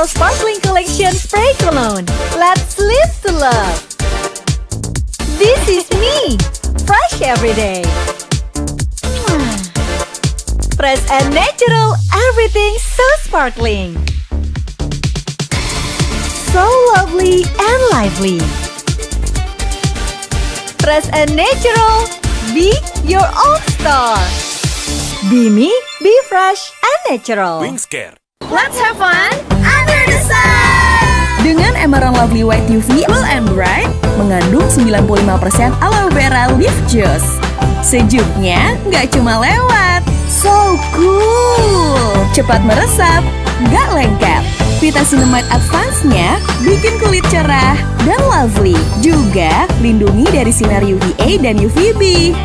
So Sparkling Collection Spray Cologne. Let's live to love. This is me, fresh every day. Fresh and natural, everything so sparkling. So lovely and lively. Fresh and natural, be your own star. Be me, be fresh and natural. Wingscare. Let's have fun under the sun. Dengan Emerald Lovely White UV Cool and Bright, mengandung 95% aloe vera leaf juice. Sejuknya nggak cuma lewat, so cool. Cepat meresap, nggak lengket. Vitacinemate Advance-nya bikin kulit cerah dan lovely. Juga lindungi dari sinar UVA dan UVB.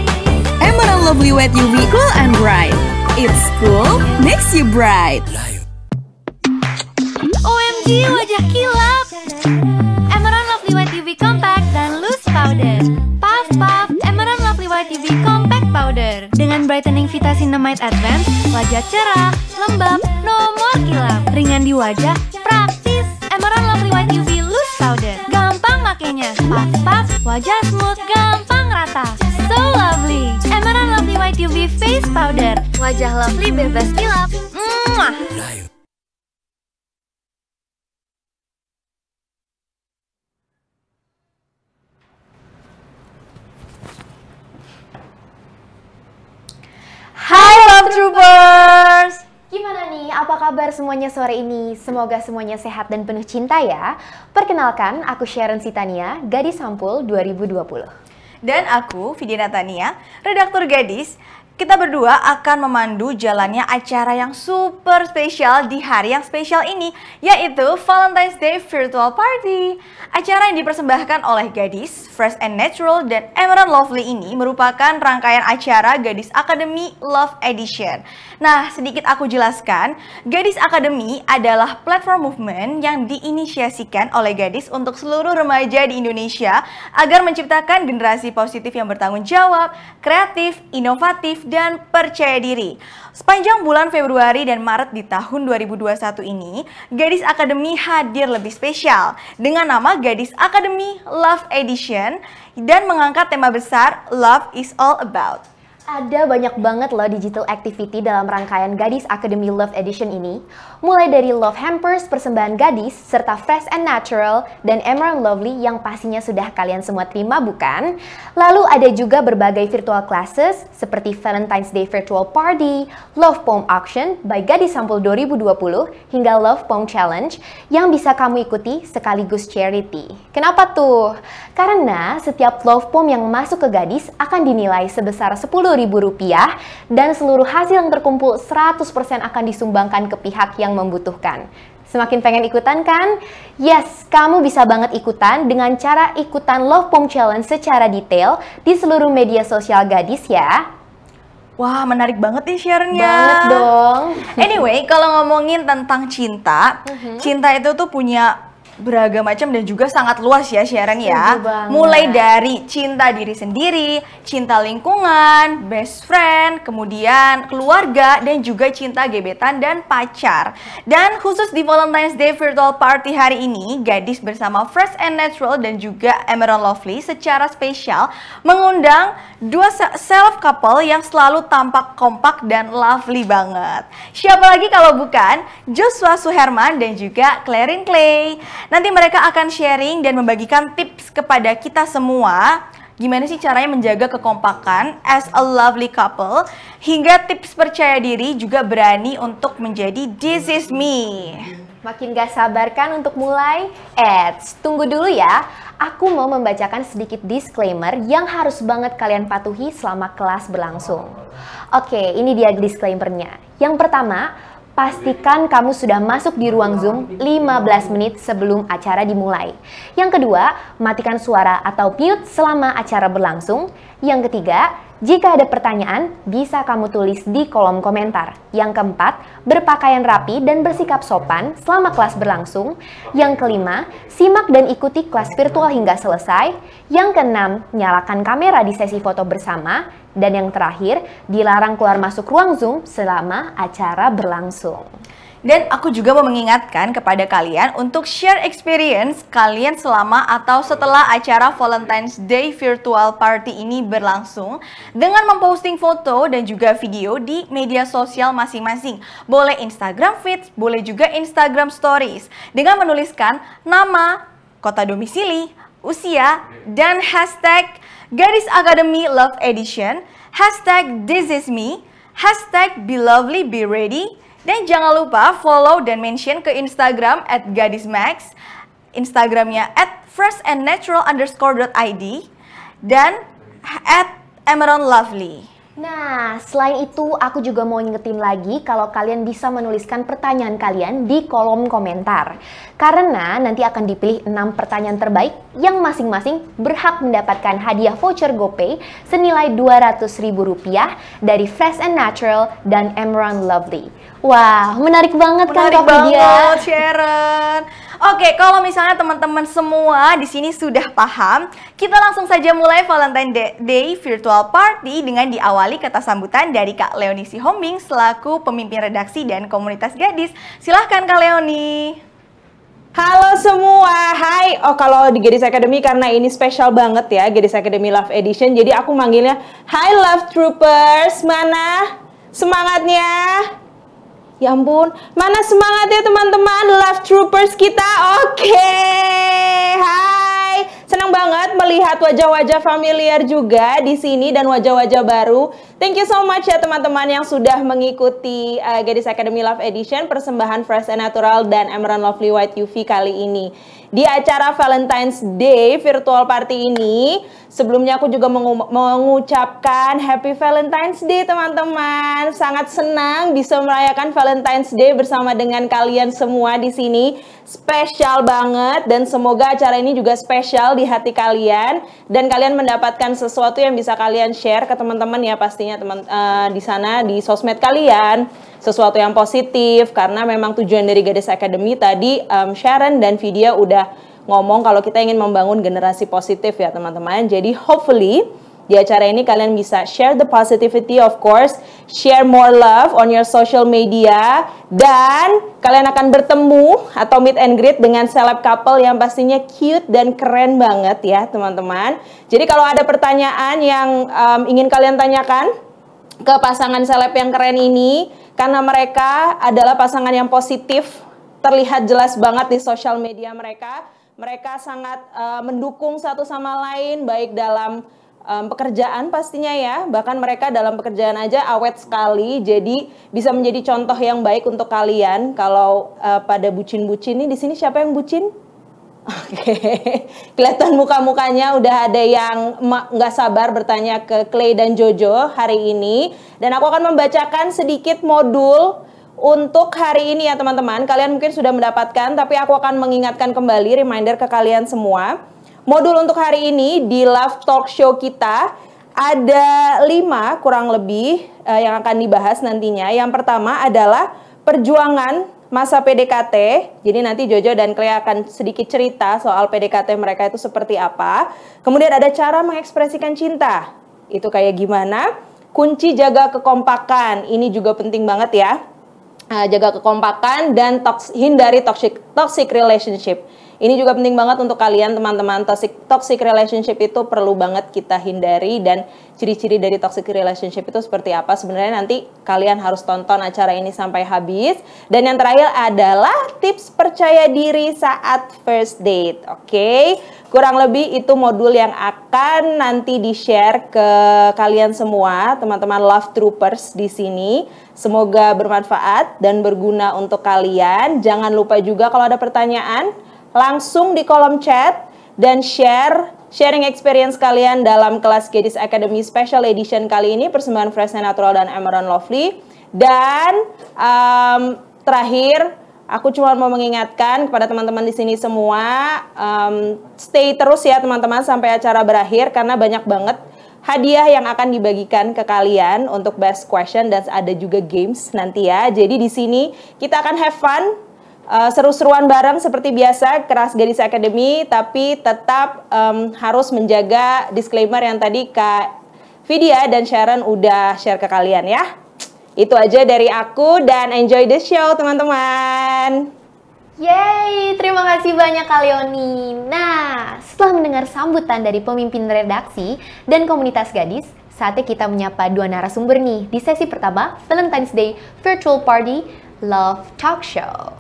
Emerald Lovely White UV Cool and Bright. It's cool, makes you bright. OMG, wajah kilap. Emerald Lovely White UV Compact dan Loose Powder. Puff Puff Emerald Lovely White UV Compact Powder. Dengan brightening Vitacinemate Advance, wajah cerah, lembab, no more kilap. Ringan di wajah, praktis. Emerald Lovely White UV Loose Powder. Gampang makainya. Puff Puff, wajah smooth, gampang rata. So lovely. Emerald Lovely White UV Face Powder. Wajah lovely bebas kilap. Mwah. Hai Love Troopers! Gimana nih, apa kabar semuanya sore ini? Semoga semuanya sehat dan penuh cinta ya. Perkenalkan, aku Sharon Sitania, Gadis Sampul 2020. Dan aku, Vidya Natania, redaktur Gadis. Kita berdua akan memandu jalannya acara yang super spesial di hari yang spesial ini, yaitu Valentine's Day Virtual Party. Acara yang dipersembahkan oleh Gadis, Fresh and Natural, dan Emerald Lovely ini merupakan rangkaian acara Gadis Academy Love Edition. Nah, sedikit aku jelaskan, Gadis Academy adalah platform movement yang diinisiasikan oleh Gadis untuk seluruh remaja di Indonesia agar menciptakan generasi positif yang bertanggung jawab, kreatif, inovatif, dan percaya diri. Sepanjang bulan Februari dan Maret di tahun 2021 ini, Gadis Academy hadir lebih spesial dengan nama Gadis Academy Love Edition dan mengangkat tema besar Love is All About. Ada banyak banget loh digital activity dalam rangkaian Gadis Academy Love Edition ini. Mulai dari Love Hampers persembahan Gadis, serta Fresh and Natural, dan Emerald Lovely yang pastinya sudah kalian semua terima bukan? Lalu ada juga berbagai virtual classes seperti Valentine's Day Virtual Party, Love Poem Auction by Gadis Sampul 2020, hingga Love Poem Challenge yang bisa kamu ikuti sekaligus charity. Kenapa tuh? Karena setiap love poem yang masuk ke Gadis akan dinilai sebesar Rp10.000 dan seluruh hasil yang terkumpul 100% akan disumbangkan ke pihak yang membutuhkan. Semakin pengen ikutan kan? Yes, kamu bisa banget ikutan dengan cara ikutan Love Poem Challenge secara detail di seluruh media sosial Gadis ya. Wah, menarik banget nih share-nya. Banget dong. Anyway, kalau ngomongin tentang cinta, cinta itu tuh punya beragam macam dan juga sangat luas ya Sharon ya. Mulai dari cinta diri sendiri, cinta lingkungan, best friend, kemudian keluarga, dan juga cinta gebetan dan pacar. Dan khusus di Valentine's Day Virtual Party hari ini, Gadis bersama Fresh and Natural dan juga Emerald Lovely secara spesial mengundang dua seleb couple yang selalu tampak kompak dan lovely banget. Siapa lagi kalau bukan Joshua Suherman dan juga Clarin Clay. Nanti mereka akan sharing dan membagikan tips kepada kita semua gimana sih caranya menjaga kekompakan as a lovely couple, hingga tips percaya diri juga berani untuk menjadi this is me. Makin gak sabar kan untuk mulai? Tunggu dulu ya. Aku mau membacakan sedikit disclaimer yang harus banget kalian patuhi selama kelas berlangsung. Oke, ini dia disclaimernya. Yang pertama, pastikan kamu sudah masuk di ruang Zoom 15 menit sebelum acara dimulai. Yang kedua, matikan suara atau mute selama acara berlangsung. Yang ketiga, jika ada pertanyaan, bisa kamu tulis di kolom komentar. Yang keempat, berpakaian rapi dan bersikap sopan selama kelas berlangsung. Yang kelima, simak dan ikuti kelas virtual hingga selesai. Yang keenam, nyalakan kamera di sesi foto bersama. Dan yang terakhir, dilarang keluar masuk ruang Zoom selama acara berlangsung. Dan aku juga mau mengingatkan kepada kalian untuk share experience kalian selama atau setelah acara Valentine's Day Virtual Party ini berlangsung dengan memposting foto dan juga video di media sosial masing-masing. Boleh Instagram Feeds, boleh juga Instagram Stories dengan menuliskan nama, kota domisili, usia, dan hashtag Gadis Academy Love Edition, hashtag This Is Me, hashtag Be Lovely Be Ready. Dan jangan lupa follow dan mention ke Instagram @gadismax, Instagramnya @freshandnatural_id, dan @emeraldlovely. Nah, selain itu aku juga mau ngingetin lagi kalau kalian bisa menuliskan pertanyaan kalian di kolom komentar. Karena nanti akan dipilih 6 pertanyaan terbaik yang masing-masing berhak mendapatkan hadiah voucher GoPay senilai Rp200.000 dari Fresh and Natural dan Emerald Lovely. Wah, menarik banget kan Kak Vidya? Menarik banget, Sharon. Oke, kalau misalnya teman-teman semua di sini sudah paham, kita langsung saja mulai Valentine Day Virtual Party dengan diawali kata sambutan dari Kak Leonie Sihombing selaku pemimpin redaksi dan komunitas gadis. Silahkan Kak Leonie. Halo semua, hai. Oh, kalau di Gadis Academy karena ini spesial banget ya, Gadis Academy Love Edition. Jadi aku manggilnya, "Hai Love Troopers, mana semangatnya?" Ya ampun, mana semangatnya teman-teman Love Troopers kita? Oke, hai. Senang banget melihat wajah-wajah familiar juga di sini dan wajah-wajah baru. Thank you so much ya teman-teman yang sudah mengikuti Gadis Academy Love Edition persembahan Fresh and Natural dan Emerald Lovely White UV kali ini. Di acara Valentine's Day Virtual Party ini, sebelumnya aku juga mengucapkan Happy Valentine's Day teman-teman. Sangat senang bisa merayakan Valentine's Day bersama dengan kalian semua di sini. Spesial banget dan semoga acara ini juga spesial di hati kalian dan kalian mendapatkan sesuatu yang bisa kalian share ke teman-teman ya pastinya di sana di sosmed kalian. Sesuatu yang positif karena memang tujuan dari Gadis Academy tadi Sharon dan Vidya udah ngomong kalau kita ingin membangun generasi positif ya teman-teman. Jadi hopefully di acara ini kalian bisa share the positivity, of course, share more love on your social media, dan kalian akan bertemu atau meet and greet dengan celeb couple yang pastinya cute dan keren banget ya teman-teman. Jadi kalau ada pertanyaan yang ingin kalian tanyakan ke pasangan seleb yang keren ini, karena mereka adalah pasangan yang positif, terlihat jelas banget di sosial media mereka. Mereka sangat mendukung satu sama lain, baik dalam pekerjaan pastinya ya. Bahkan mereka dalam pekerjaan aja awet sekali, jadi bisa menjadi contoh yang baik untuk kalian. Kalau pada bucin-bucin nih, di sini siapa yang bucin? Oke, kelihatan muka-mukanya udah ada yang nggak sabar bertanya ke Clay dan Jojo hari ini. Dan aku akan membacakan sedikit modul untuk hari ini ya teman-teman. Kalian mungkin sudah mendapatkan, tapi aku akan mengingatkan kembali, reminder ke kalian semua. Modul untuk hari ini di Love Talk Show kita ada 5 kurang lebih yang akan dibahas nantinya. Yang pertama adalah perjuangan masa PDKT, jadi nanti Jojo dan Clay akan sedikit cerita soal PDKT mereka itu seperti apa. Kemudian ada cara mengekspresikan cinta, itu kayak gimana. Kunci jaga kekompakan, ini juga penting banget ya. Jaga kekompakan dan hindari toxic relationship. Ini juga penting banget untuk kalian teman-teman. Toxic relationship itu perlu banget kita hindari, dan ciri-ciri dari toxic relationship itu seperti apa sebenarnya nanti kalian harus tonton acara ini sampai habis. Dan yang terakhir adalah tips percaya diri saat first date. Oke, kurang lebih itu modul yang akan nanti di-share ke kalian semua, teman-teman Love Troopers di sini. Semoga bermanfaat dan berguna untuk kalian. Jangan lupa juga kalau ada pertanyaan langsung di kolom chat dan sharing experience kalian dalam kelas Gadis Academy Special Edition kali ini persembahan Fresh and Natural dan Emerald Lovely. Dan terakhir aku cuma mau mengingatkan kepada teman-teman di sini semua, stay terus ya teman-teman sampai acara berakhir karena banyak banget hadiah yang akan dibagikan ke kalian untuk best question dan ada juga games nanti ya. Jadi di sini kita akan have fun. Seru-seruan bareng seperti biasa kelas Gadis Academy, tapi tetap harus menjaga disclaimer yang tadi Kak Vidya dan Sharon udah share ke kalian ya. Itu aja dari aku dan enjoy the show teman-teman. Yeay, terima kasih banyak Kak Leoni. Nah, setelah mendengar sambutan dari pemimpin redaksi dan komunitas gadis, saatnya kita menyapa dua narasumber nih di sesi pertama Valentine's Day Virtual Party Love Talk Show.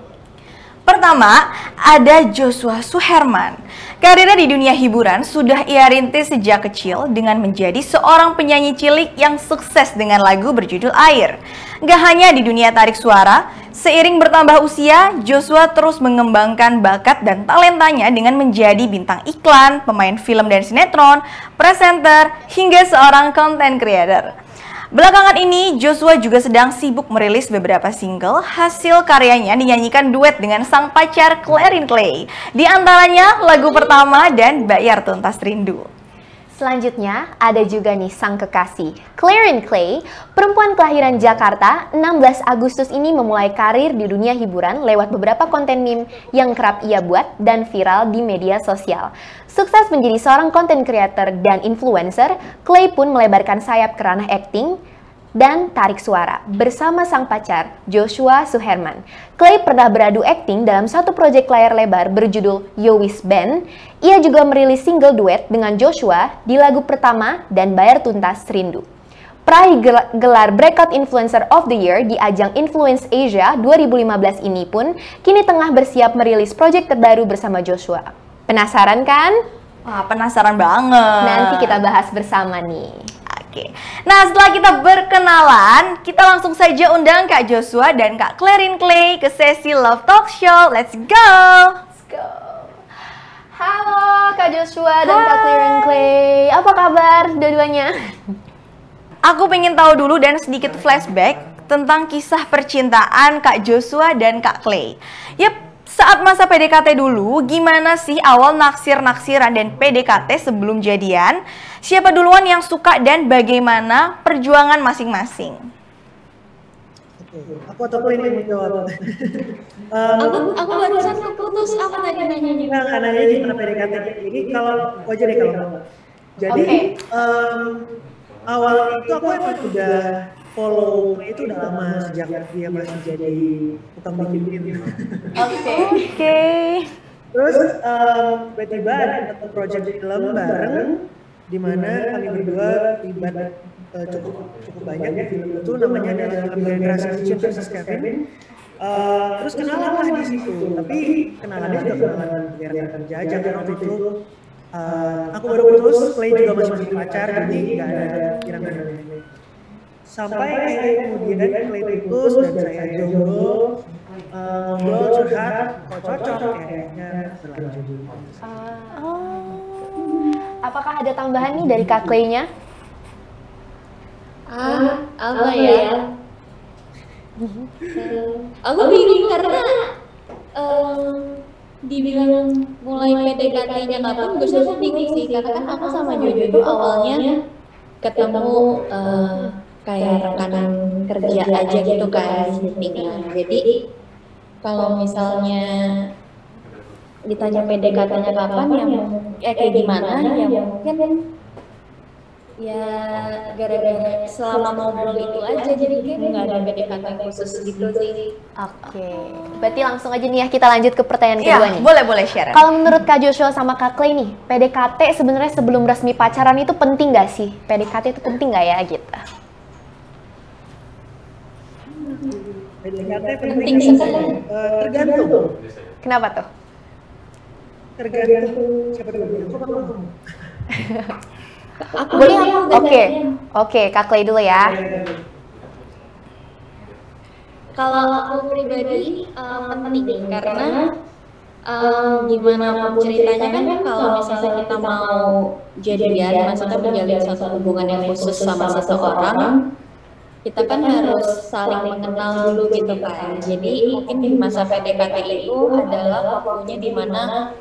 Pertama, ada Joshua Suherman. Karirnya di dunia hiburan sudah ia rintis sejak kecil dengan menjadi seorang penyanyi cilik yang sukses dengan lagu berjudul Air. Gak hanya di dunia tarik suara, seiring bertambah usia, Joshua terus mengembangkan bakat dan talentanya dengan menjadi bintang iklan, pemain film dan sinetron, presenter, hingga seorang content creator. Belakangan ini, Joshua juga sedang sibuk merilis beberapa single hasil karyanya dinyanyikan duet dengan sang pacar Clarin Clay. Di antaranya lagu pertama dan Bayar Tuntas Rindu. Selanjutnya, ada juga nih sang kekasih, Clarin Clay, perempuan kelahiran Jakarta, 16 Agustus ini memulai karir di dunia hiburan lewat beberapa konten meme yang kerap ia buat dan viral di media sosial. Sukses menjadi seorang content creator dan influencer, Clay pun melebarkan sayap ke ranah acting dan tarik suara bersama sang pacar Joshua Suherman. Clay pernah beradu akting dalam satu proyek layar lebar berjudul Yowis Band. Ia juga merilis single duet dengan Joshua di lagu pertama dan Bayar Tuntas Rindu. Peraih gelar Breakout Influencer of the Year di ajang Influence Asia 2015 ini pun kini tengah bersiap merilis proyek terbaru bersama Joshua. Penasaran kan? Wah, penasaran banget. Nanti kita bahas bersama nih. Oke. Nah, setelah kita berkenalan, kita langsung saja undang Kak Joshua dan Kak Clarin Clay ke sesi Love Talk Show. Let's go! Let's go! Halo Kak Joshua dan Kak Clarin Clay. Apa kabar dua-duanya? Aku pengen tahu dulu dan sedikit flashback tentang kisah percintaan Kak Joshua dan Kak Clay. Yap, saat masa PDKT dulu, gimana sih awal naksir-naksiran dan PDKT sebelum jadian? Siapa duluan yang suka dan bagaimana perjuangan masing-masing? Aku atau Clay yang menjawab? Aku barusan keputus apa tadi nanya-nanya? Nah, nanya gimana PDKT. Jadi kalau wajar deh kalau mau. Jadi awal itu aku emang udah follow Clay itu udah lama sejak dia masih jadi tukang bikin film. Oke. Terus tiba-tiba ada satu project film bareng di mana kami berdua terlibat cukup banyak di film itu, namanya ada film Generasi Kitchen versus Kevin. Terus kenalan lah di situ, tapi kenalannya juga kenalan biar kerja aja karena waktu itu aku baru putus, Clay juga masih punya pacar, jadi nggak ada kira-kira. Sampai akhirnya kemudian Clay putus dan saya jomblo, ngobrol curhat, kok cocok kayaknya berlanjut. Apakah ada tambahan nih dari Kak Clay-nya? Apa ya? Aku bingung karena dibilang mulai PDKT-nya kapan, gue juga bingung sih. Karena kan aku sama Jojo itu awalnya ketemu kayak rekanan kerja aja gitu kan, meetingan. Jadi kalau misalnya ditanya PDKT-nya kapan, ya kayak gimana, ya mungkin ya gara-gara selama ngobrol itu aja, jadi kayak nggak ada PDKT khusus gitu sih. Oke, berarti langsung aja nih ya kita lanjut ke pertanyaan kedua nih. Boleh share. Kalau menurut Kak Joshua sama Kak Clay nih, PDKT sebenarnya sebelum resmi pacaran itu penting nggak sih? PDKT itu penting nggak ya gitu? PDKT Penting sekali. Tergantung. Kenapa tuh? Tergantung siapa dulu. Oke, Kak Clay dulu ya. Kalau aku pribadi penting karena gimana pun ceritanya kan kalau misalnya kita mau jadian, maksudnya menjalin satu hubungan yang khusus sama seseorang, kita kan harus saling mengenal dulu gitu kan. Jadi mungkin di masa PDKT itu adalah waktunya dimana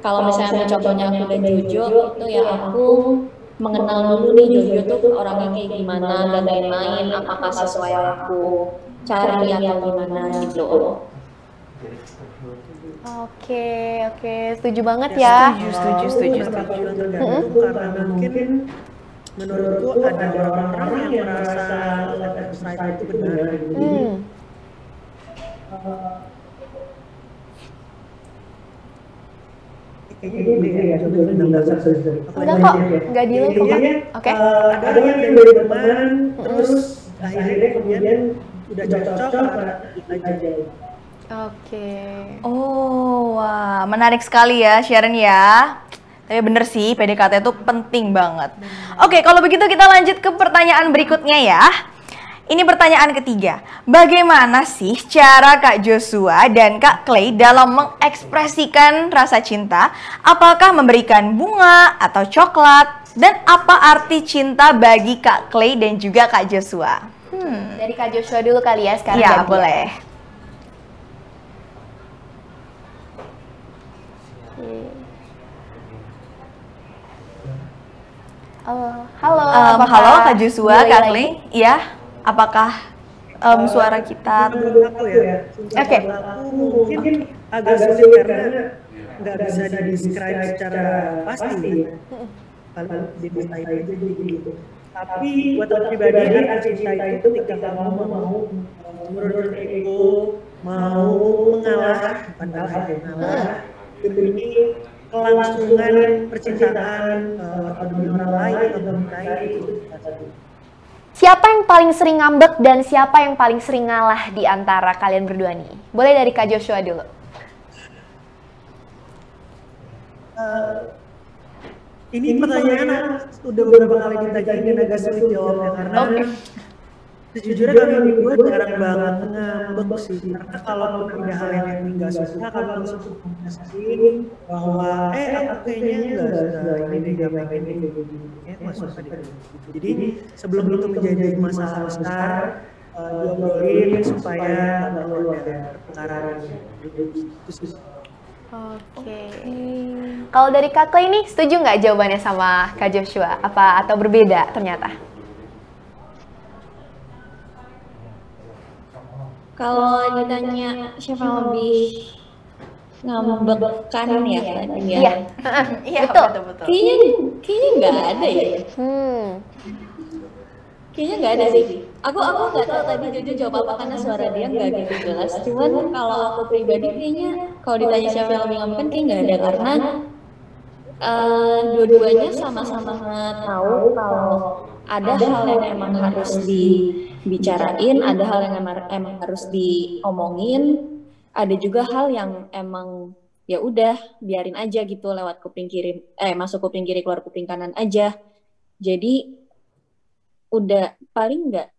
kalau misalnya cowoknya aku dan Jojo itu ya aku mengenal dulu nih Jojo tuh orangnya kayak gimana dan lain-lain, apakah sesuai yang aku cari atau gimana gitu. Oke, setuju banget ya. Setuju. Tergantung karena mungkin menurutku ada orang-orang yang merasa love at first sight itu benar. Jadi kayaknya gini ya, coba enggak Udah kok, nggak delay kok, Kak. Oke. ada yang dari teman, terus akhirnya kemudian udah cocok aja. Oke. Oh, wah, menarik sekali ya Sharon ya. Tapi bener sih, PDKT itu penting banget. Oke, kalau begitu kita lanjut ke pertanyaan berikutnya ya. Ini pertanyaan ketiga. Bagaimana sih cara Kak Joshua dan Kak Clay dalam mengekspresikan rasa cinta? Apakah memberikan bunga atau coklat? Dan apa arti cinta bagi Kak Clay dan juga Kak Joshua? Dari Kak Joshua dulu kali ya sekarang. Ya, gantian. boleh. Halo, Halo Kak Joshua, Kak Clay. Iya. Apakah suara kita? Menurut aku ya, Oke. aku mungkin agak sulit karena nggak bisa di-describe secara pasti. Kalau di-describe aja gitu. Tapi buat aku pribadi, arti cinta itu ketika kamu mau menurut ego, mau mengalah, bukan mengalah demi kelangsungan percintaan atau demi orang lain atau demi lain itu. Siapa yang paling sering ngambek dan siapa yang paling sering ngalah di antara kalian berdua nih? Boleh dari Kak Joshua dulu. Ini pertanyaan udah beberapa kali ditanyain dan agak sulit jawabnya karena sejujurnya kami berdua jarang banget ngambek sih. Karena kalau ada hal yang nggak suka, kami langsung komunikasiin bahwa aku kayaknya nggak suka ini deh, nggak pengen ini deh, kayaknya nggak suka deh. Jadi sebelum itu menjadi masalah besar, diobrolin supaya nggak perlu ada pertengkaran. Oke. Kalau dari Kak Clay nih, setuju nggak jawabannya sama Kak Joshua? Apa atau berbeda ternyata? Kalau ditanya siapa yang lebih ngambekkan ya tadi ya? Iya. Iya, Betul. betul. Kayaknya nggak ada ya. Kayaknya nggak ada sih. Aku nggak tahu tadi Jojo jawab apa karena suara dia nggak gitu jelas. Cuman kalau aku pribadi kayaknya kalau ditanya siapa yang lebih ngambekkan kayaknya nggak ada karena dua-duanya sama-sama tahu kalau ada hal yang emang harus dibicarain, ada hal yang emang harus diomongin, ada juga hal yang emang ya udah biarin aja gitu lewat kuping kiri, masuk kuping kiri keluar kuping kanan aja. Jadi udah paling nggak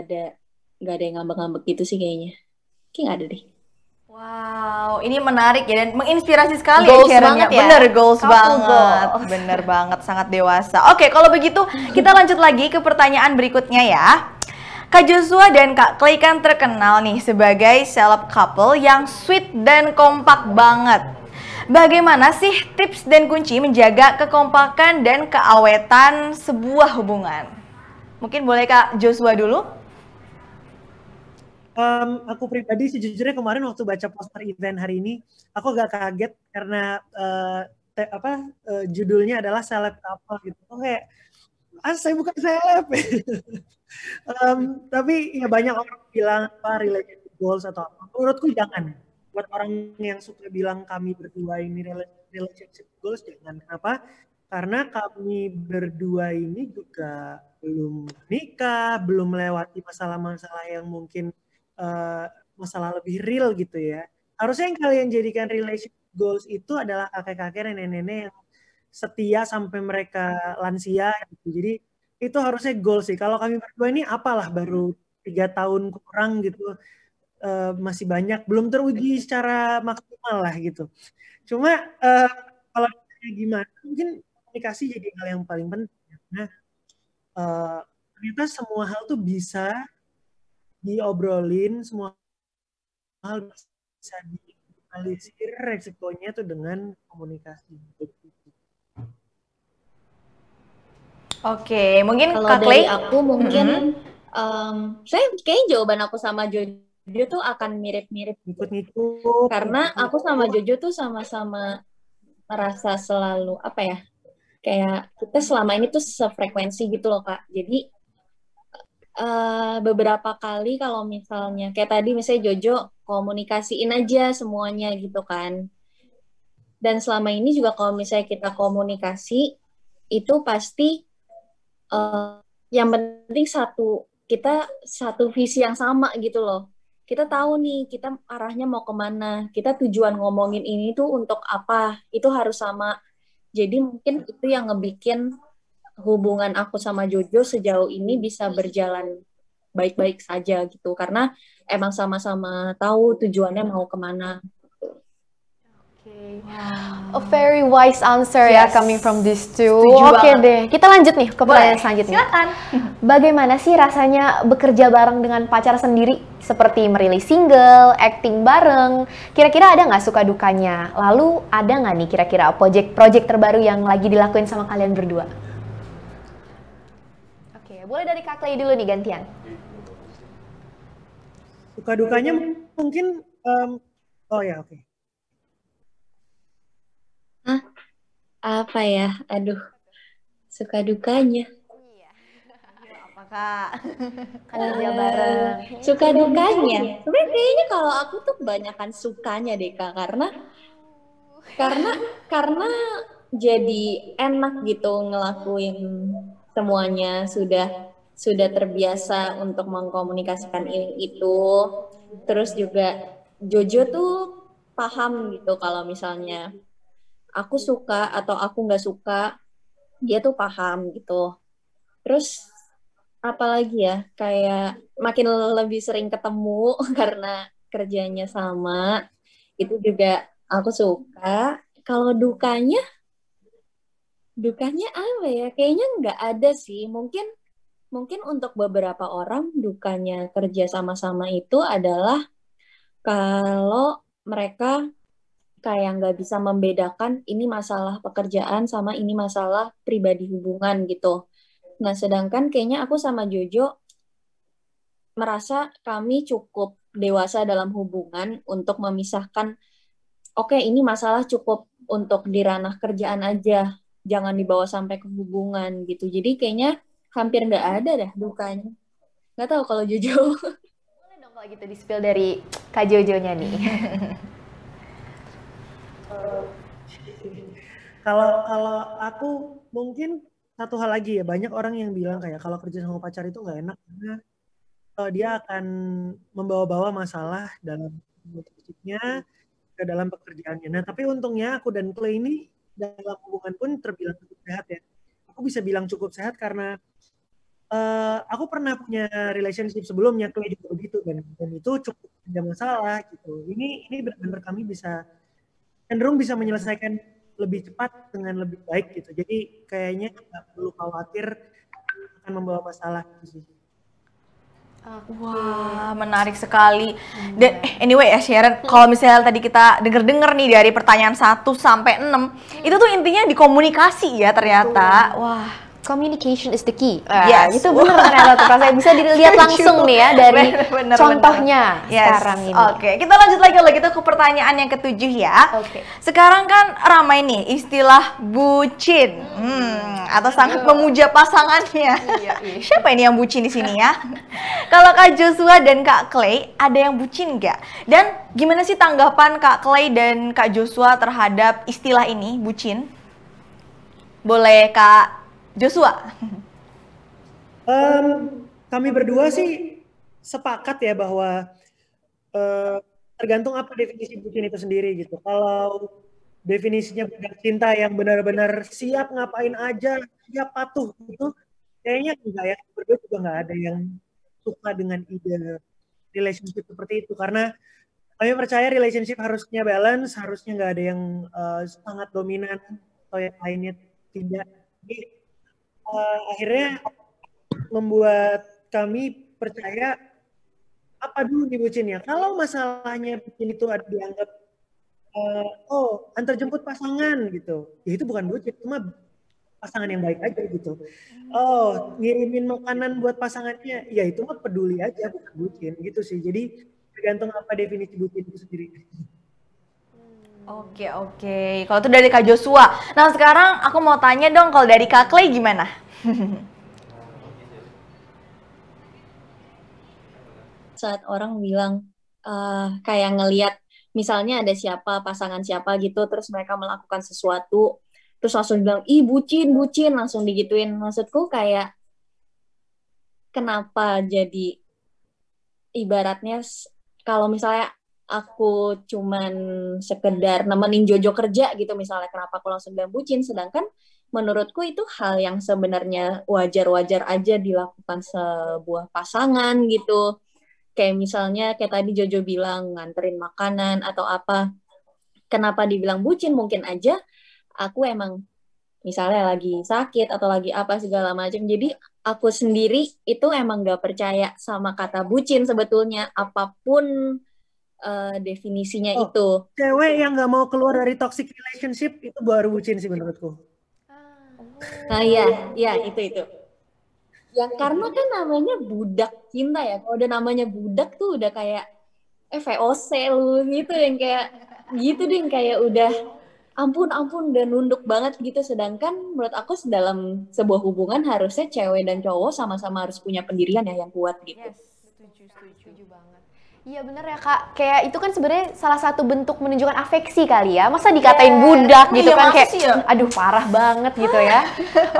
ada yang ngambek-ngambek gitu sih kayaknya. Kayak nggak ada deh. Wow, ini menarik ya dan menginspirasi sekali Goals ya Sharon-nya. banget ya. Bener, goals Couple banget. goals. Bener banget, sangat dewasa. Oke, kalau begitu kita lanjut lagi ke pertanyaan berikutnya ya. Kak Joshua dan Kak Clay kan terkenal nih sebagai celeb couple yang sweet dan kompak banget. Bagaimana sih tips dan kunci menjaga kekompakan dan keawetan sebuah hubungan? Mungkin boleh Kak Joshua dulu? Aku pribadi sejujurnya kemarin waktu baca poster event hari ini, aku agak kaget karena judulnya adalah celeb couple gitu. Oke, saya bukan celeb. Tapi ya banyak orang bilang apa relationship goals atau apa. Menurutku jangan. Buat orang yang suka bilang kami berdua ini relationship goals, jangan. Kenapa? Karena kami berdua ini juga belum nikah, belum melewati masalah-masalah yang mungkin masalah lebih real gitu ya. Harusnya yang kalian jadikan relationship goals itu adalah kakek-kakek, nenek-nenek yang setia sampai mereka lansia gitu. Jadi itu harusnya goal sih. Kalau kami berdua ini apalah baru 3 tahun kurang gitu, masih banyak, belum teruji secara maksimal lah gitu. Cuma kalau gimana, mungkin komunikasi jadi hal yang paling penting. Nah, ternyata semua hal tuh bisa diobrolin, semua hal bisa dianalisir resikonya tuh dengan komunikasi. Oke, mungkin Kalau Kak dari Clay? aku mungkin saya kayaknya jawaban aku sama Jojo tuh akan mirip-mirip gitu. Ikut-ngikut. Karena aku sama Jojo tuh sama-sama merasa selalu apa ya? kayak kita selama ini tuh sefrekuensi gitu loh Kak. Jadi beberapa kali kalau misalnya kayak tadi misalnya Jojo komunikasiin aja semuanya gitu kan. Dan selama ini juga kalau misalnya kita komunikasi itu pasti yang penting kita satu visi yang sama gitu loh. Kita tahu nih kita arahnya mau kemana. Kita tujuan ngomongin ini tuh untuk apa. Itu harus sama. Jadi mungkin itu yang ngebikin hubungan aku sama Jojo sejauh ini bisa berjalan baik-baik saja gitu karena emang sama-sama tahu tujuannya mau kemana. A very wise answer ya coming from these two. Oke deh, kita lanjut nih ke pertanyaan selanjutnya. Silakan. Bagaimana sih rasanya bekerja bareng dengan pacar sendiri? Seperti merilis single, acting bareng. Kira-kira ada nggak suka dukanya? Lalu ada nggak nih kira-kira project terbaru yang lagi dilakuin sama kalian berdua? Oke, boleh dari Kak Clay dulu nih gantian. Suka dukanya mungkin, oh ya oke. Apa ya? Aduh, suka dukanya. Apakah Kan kerja bareng. Suka dukanya. Sebenarnya kayaknya kalau aku tuh kebanyakan sukanya deh Kak karena jadi enak gitu ngelakuin semuanya sudah terbiasa untuk mengkomunikasikan ini itu. Terus juga Jojo tuh paham gitu kalau misalnya aku suka atau aku nggak suka, dia tuh paham gitu. Terus apalagi ya, kayak makin lebih sering ketemu karena kerjanya sama, itu juga aku suka. Kalau dukanya apa ya? Kayaknya nggak ada sih. Mungkin untuk beberapa orang dukanya kerja sama-sama itu adalah kalau mereka kayak nggak bisa membedakan ini masalah pekerjaan sama ini masalah pribadi hubungan gitu. Nah, sedangkan kayaknya aku sama Jojo merasa kami cukup dewasa dalam hubungan untuk memisahkan, oke, ini masalah cukup untuk di ranah kerjaan aja, jangan dibawa sampai ke hubungan gitu. Jadi kayaknya hampir nggak ada dah dukanya. Nggak tahu kalau Jojo. Boleh dong kalau gitu di-spill dari Kak Jojo-nya nih. Kalau aku mungkin satu hal lagi ya, banyak orang yang bilang kayak kalau kerja sama pacar itu nggak enak karena dia akan membawa-bawa masalah dalam relationship-nya ke dalam pekerjaannya. Nah, tapi untungnya aku dan Clay ini dalam hubungan pun terbilang cukup sehat ya. Aku bisa bilang cukup sehat karena aku pernah punya relationship sebelumnya, Clay juga begitu, dan itu cukup ada masalah gitu. Ini benar-benar kami cenderung bisa menyelesaikan lebih cepat dengan lebih baik gitu. Jadi kayaknya nggak perlu khawatir akan membawa masalah gitu sih. Wah, menarik sekali. Dan anyway ya Sharon, kalau misalnya tadi kita denger-denger nih dari pertanyaan 1 sampai 6, itu tuh intinya di komunikasi ya ternyata. Wah. Communication is the key. Yes. Itu benar ternyata tuh. Saya bisa dilihat langsung nih ya dari Bener, contohnya yes. sekarang ini. Oke, kita lanjut lagi kalau gitu ke pertanyaan yang ke-7 ya. Oke. Sekarang kan ramai nih istilah bucin, atau sangat memuja pasangannya. Iya. Siapa ini yang bucin di sini ya? Kalau Kak Joshua dan Kak Clay, ada yang bucin nggak? Dan gimana sih tanggapan Kak Clay dan Kak Joshua terhadap istilah ini, bucin? Boleh Kak Joshua? Kami berdua sih sepakat ya bahwa tergantung apa definisi bucin itu sendiri gitu. Kalau definisinya budak cinta yang benar-benar siap ngapain aja, siap patuh gitu, kayaknya enggak ya. Berdua juga nggak ada yang suka dengan ide relationship seperti itu, karena kami percaya relationship harusnya balance, harusnya nggak ada yang sangat dominan atau yang lainnya tidak. Jadi, akhirnya membuat kami percaya apa dulu nih bucinnya. Kalau masalahnya bucin itu ada dianggap antar jemput pasangan gitu, ya itu bukan bucin, cuma pasangan yang baik aja gitu. Ngirimin makanan buat pasangannya, ya itu mah peduli aja, bukan bucin gitu sih. Jadi tergantung apa definisi bucin itu sendiri. Oke, oke. Kalau itu dari Kak Joshua. Nah, sekarang aku mau tanya dong, kalau dari Kak Clay gimana? Saat orang bilang kayak ngelihat misalnya ada siapa pasangan siapa gitu terus mereka melakukan sesuatu terus langsung bilang ih bucin bucin langsung digituin, maksudku kayak kenapa jadi ibaratnya kalau misalnya aku cuman sekedar nemenin Jojo kerja gitu misalnya, kenapa aku langsung bilang bucin, sedangkan menurutku itu hal yang sebenarnya wajar-wajar aja dilakukan sebuah pasangan gitu. Kayak misalnya kayak tadi Jojo bilang nganterin makanan atau apa, kenapa dibilang bucin, mungkin aja aku emang misalnya lagi sakit atau lagi apa segala macam, jadi aku sendiri itu emang gak percaya sama kata bucin sebetulnya apapun definisinya itu. Cewek yang nggak mau keluar dari toxic relationship itu baru bucin sih menurutku. Nah ya itu yang karena kan namanya budak cinta ya, kalau udah namanya budak tuh udah kayak VOC lu gitu, yang kayak gitu deh, yang kayak udah ampun udah nunduk banget gitu. Sedangkan menurut aku dalam sebuah hubungan harusnya cewek dan cowok sama-sama harus punya pendirian ya yang kuat gitu. Yes, setuju banget. Iya bener ya Kak, kayak itu kan sebenarnya salah satu bentuk menunjukkan afeksi kali ya. Masa dikatain budak gitu kan, kayak aduh parah banget gitu ya.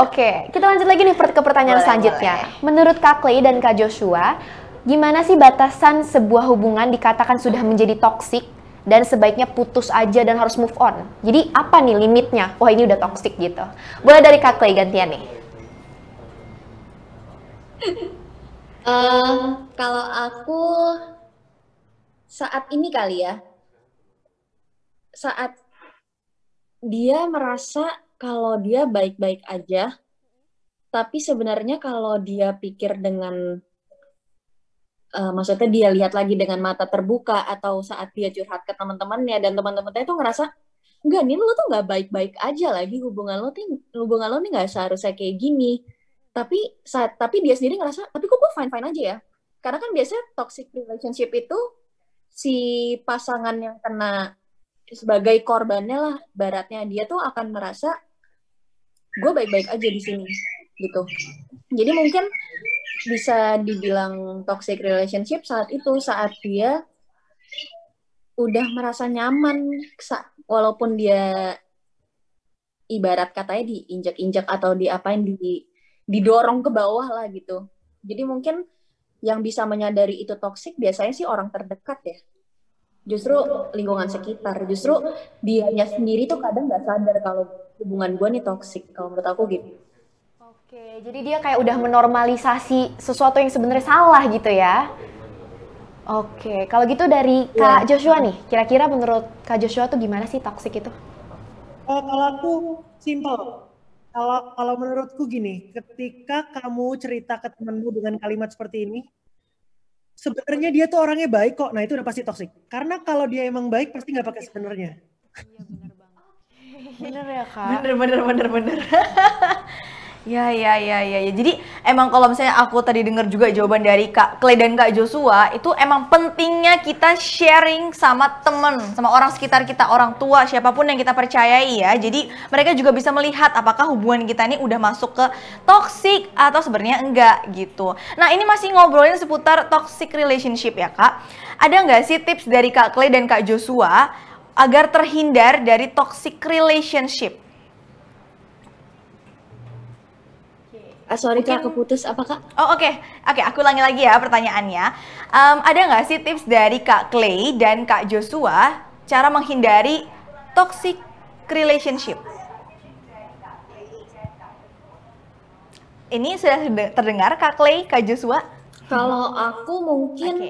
Oke, kita lanjut lagi nih ke pertanyaan selanjutnya. Menurut Kak Clay dan Kak Joshua, gimana sih batasan sebuah hubungan dikatakan sudah menjadi toksik dan sebaiknya putus aja dan harus move on? Jadi apa nih limitnya? Wah ini udah toksik gitu. Boleh dari Kak Clay gantian nih. Kalau aku saat ini kali ya, saat dia merasa kalau dia baik-baik aja, tapi sebenarnya kalau dia pikir dengan maksudnya dia lihat lagi dengan mata terbuka, atau saat dia curhat ke teman-temannya dan teman-temannya itu ngerasa enggak nih lo tuh nggak baik-baik aja lagi, hubungan lo nih nggak seharusnya kayak gini, tapi dia sendiri ngerasa tapi kok gue fine-fine aja ya. Karena kan biasanya toxic relationship itu si pasangan yang kena sebagai korbannya lah, baratnya dia tuh akan merasa gue baik-baik aja di sini gitu. Jadi mungkin bisa dibilang toxic relationship saat dia udah merasa nyaman, walaupun dia ibarat katanya diinjak-injak atau didorong ke bawah lah gitu. Jadi mungkin yang bisa menyadari itu toksik biasanya sih orang terdekat ya. Justru lingkungan sekitar, justru dianya sendiri tuh kadang nggak sadar kalau hubungan gue nih toksik, kalau menurut aku gitu. Oke, jadi dia kayak udah menormalisasi sesuatu yang sebenarnya salah gitu ya. Oke, kalau gitu dari Kak Joshua nih, kira-kira menurut Kak Joshua tuh gimana sih toksik itu? Kalau aku simple. Kalau menurutku gini, ketika kamu cerita ke temanmu dengan kalimat seperti ini, sebenarnya dia tuh orangnya baik kok. Nah itu udah pasti toksik. Karena kalau dia emang baik pasti nggak pakai sebenarnya. Iya bener banget. Bener ya Kak. Bener. Ya. Jadi emang kalau misalnya aku tadi dengar juga jawaban dari Kak Clay dan Kak Joshua, itu emang pentingnya kita sharing sama temen, sama orang sekitar kita, orang tua, siapapun yang kita percayai ya. Jadi mereka juga bisa melihat apakah hubungan kita ini udah masuk ke toxic atau sebenarnya enggak gitu. Nah ini masih ngobrolin seputar toxic relationship ya Kak. Ada nggak sih tips dari Kak Clay dan Kak Joshua agar terhindar dari toxic relationship? Sorry Kak, keputus apa Kak? Oh oke, aku ulangi lagi ya pertanyaannya. Ada nggak sih tips dari Kak Clay dan Kak Joshua cara menghindari toxic relationship? Ini sudah terdengar Kak Clay, Kak Joshua? Kalau aku mungkin,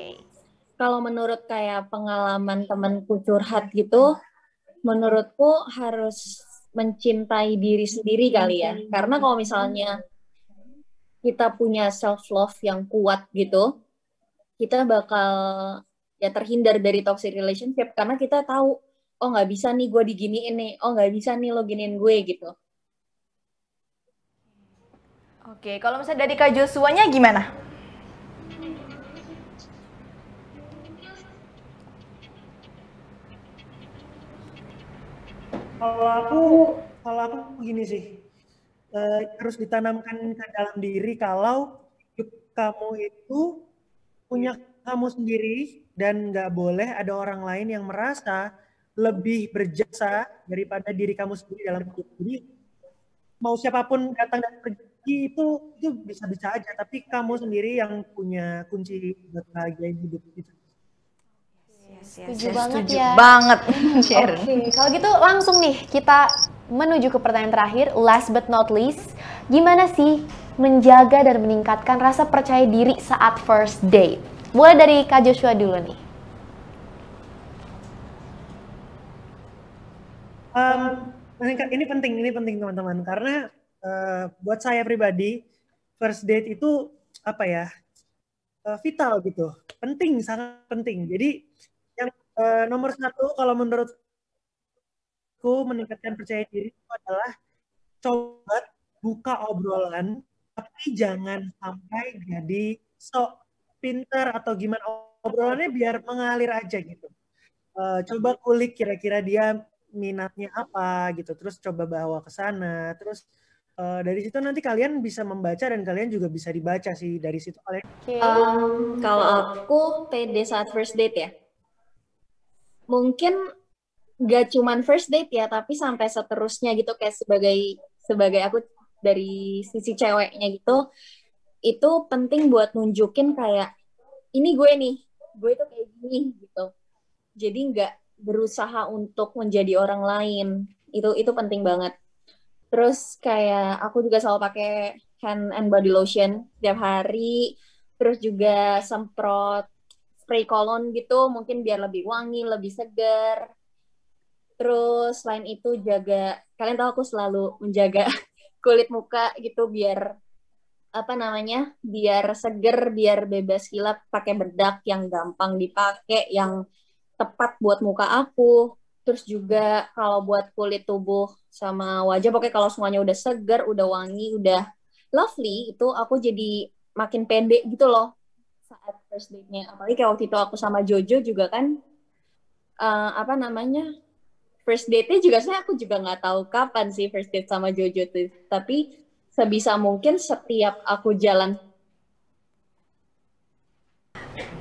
kalau menurut kayak pengalaman temanku curhat gitu, menurutku harus mencintai diri sendiri kali ya. Karena kalau misalnya kita punya self love yang kuat gitu, kita bakal ya terhindar dari toxic relationship karena kita tahu, oh nggak bisa nih gue diginiin nih, oh nggak bisa nih lo giniin gue gitu. Oke, kalau misalnya dari Kak Joshua-nya gimana? Kalau aku kalau aku gini sih, harus ditanamkan ke dalam diri kalau hidup kamu itu punya kamu sendiri dan nggak boleh ada orang lain yang merasa lebih berjasa daripada diri kamu sendiri dalam hidup. Jadi mau siapapun datang dan pergi itu bisa-bisa aja, tapi kamu sendiri yang punya kunci buat bahagiain hidup gitu. Setuju banget ya. Banget, Sharon. Oke, kalau gitu langsung nih kita menuju ke pertanyaan terakhir, last but not least. Gimana sih menjaga dan meningkatkan rasa percaya diri saat first date? Mulai dari Kak Joshua dulu nih. Ini penting teman-teman, karena buat saya pribadi first date itu apa ya, vital gitu, penting, sangat penting. Jadi yang nomor satu kalau menurutku meningkatkan percaya diri itu adalah coba buka obrolan, tapi jangan sampai jadi sok pinter atau gimana, obrolannya biar mengalir aja gitu. Coba kulik kira-kira dia minatnya apa gitu, terus coba bawa ke sana, terus dari situ nanti kalian bisa membaca dan kalian juga bisa dibaca sih dari situ kalian. Kalau aku pede saat first date ya, mungkin gak cuman first date ya, tapi sampai seterusnya gitu, kayak sebagai aku dari sisi ceweknya gitu, itu penting buat nunjukin kayak ini gue tuh kayak gini gitu. Jadi nggak berusaha untuk menjadi orang lain, itu penting banget. Terus kayak aku juga selalu pakai hand and body lotion setiap hari, terus juga semprot spray cologne gitu, mungkin biar lebih wangi, lebih segar. Terus selain itu jaga, kalian tahu aku selalu menjaga kulit muka gitu biar biar seger, biar bebas kilap, pakai bedak yang gampang dipakai, yang tepat buat muka aku. Terus juga kalau buat kulit tubuh sama wajah, pokoknya kalau semuanya udah seger, udah wangi, udah lovely, itu aku jadi makin pede gitu loh saat first date-nya. Apalagi kayak waktu itu aku sama Jojo juga kan, first date-nya juga aku juga nggak tahu kapan sih first date sama Jojo tuh. Tapi sebisa mungkin setiap aku jalan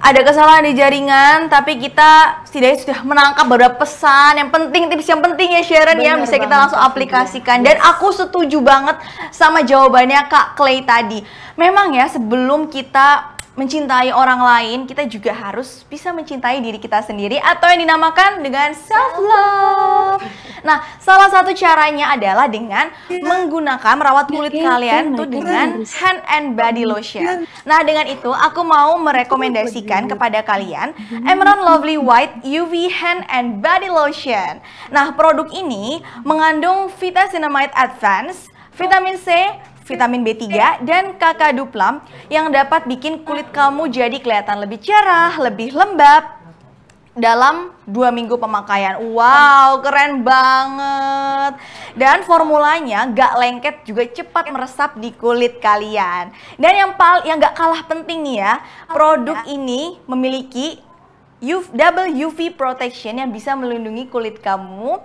Ada kesalahan di jaringan, tapi kita setidaknya sudah menangkap beberapa pesan yang penting, tips yang penting ya Sharon ya, bisa kita langsung aplikasikan. Dan aku setuju banget sama jawabannya Kak Clay tadi. Memang ya, sebelum kita mencintai orang lain, kita juga harus bisa mencintai diri kita sendiri atau yang dinamakan dengan self-love. Nah, salah satu caranya adalah dengan menggunakan merawat kulit kalian tuh dengan hand and body lotion. Nah, dengan itu aku mau merekomendasikan kepada kalian Emerald Lovely White UV Hand and Body Lotion. Nah, produk ini mengandung Vitacinamide Advance, vitamin C, vitamin B3, dan kakaduplam yang dapat bikin kulit kamu jadi kelihatan lebih cerah, lebih lembab dalam 2 minggu pemakaian. Wow, keren banget. Dan formulanya gak lengket, juga cepat meresap di kulit kalian. Dan yang gak kalah penting nih ya, produk ini memiliki double UV protection yang bisa melindungi kulit kamu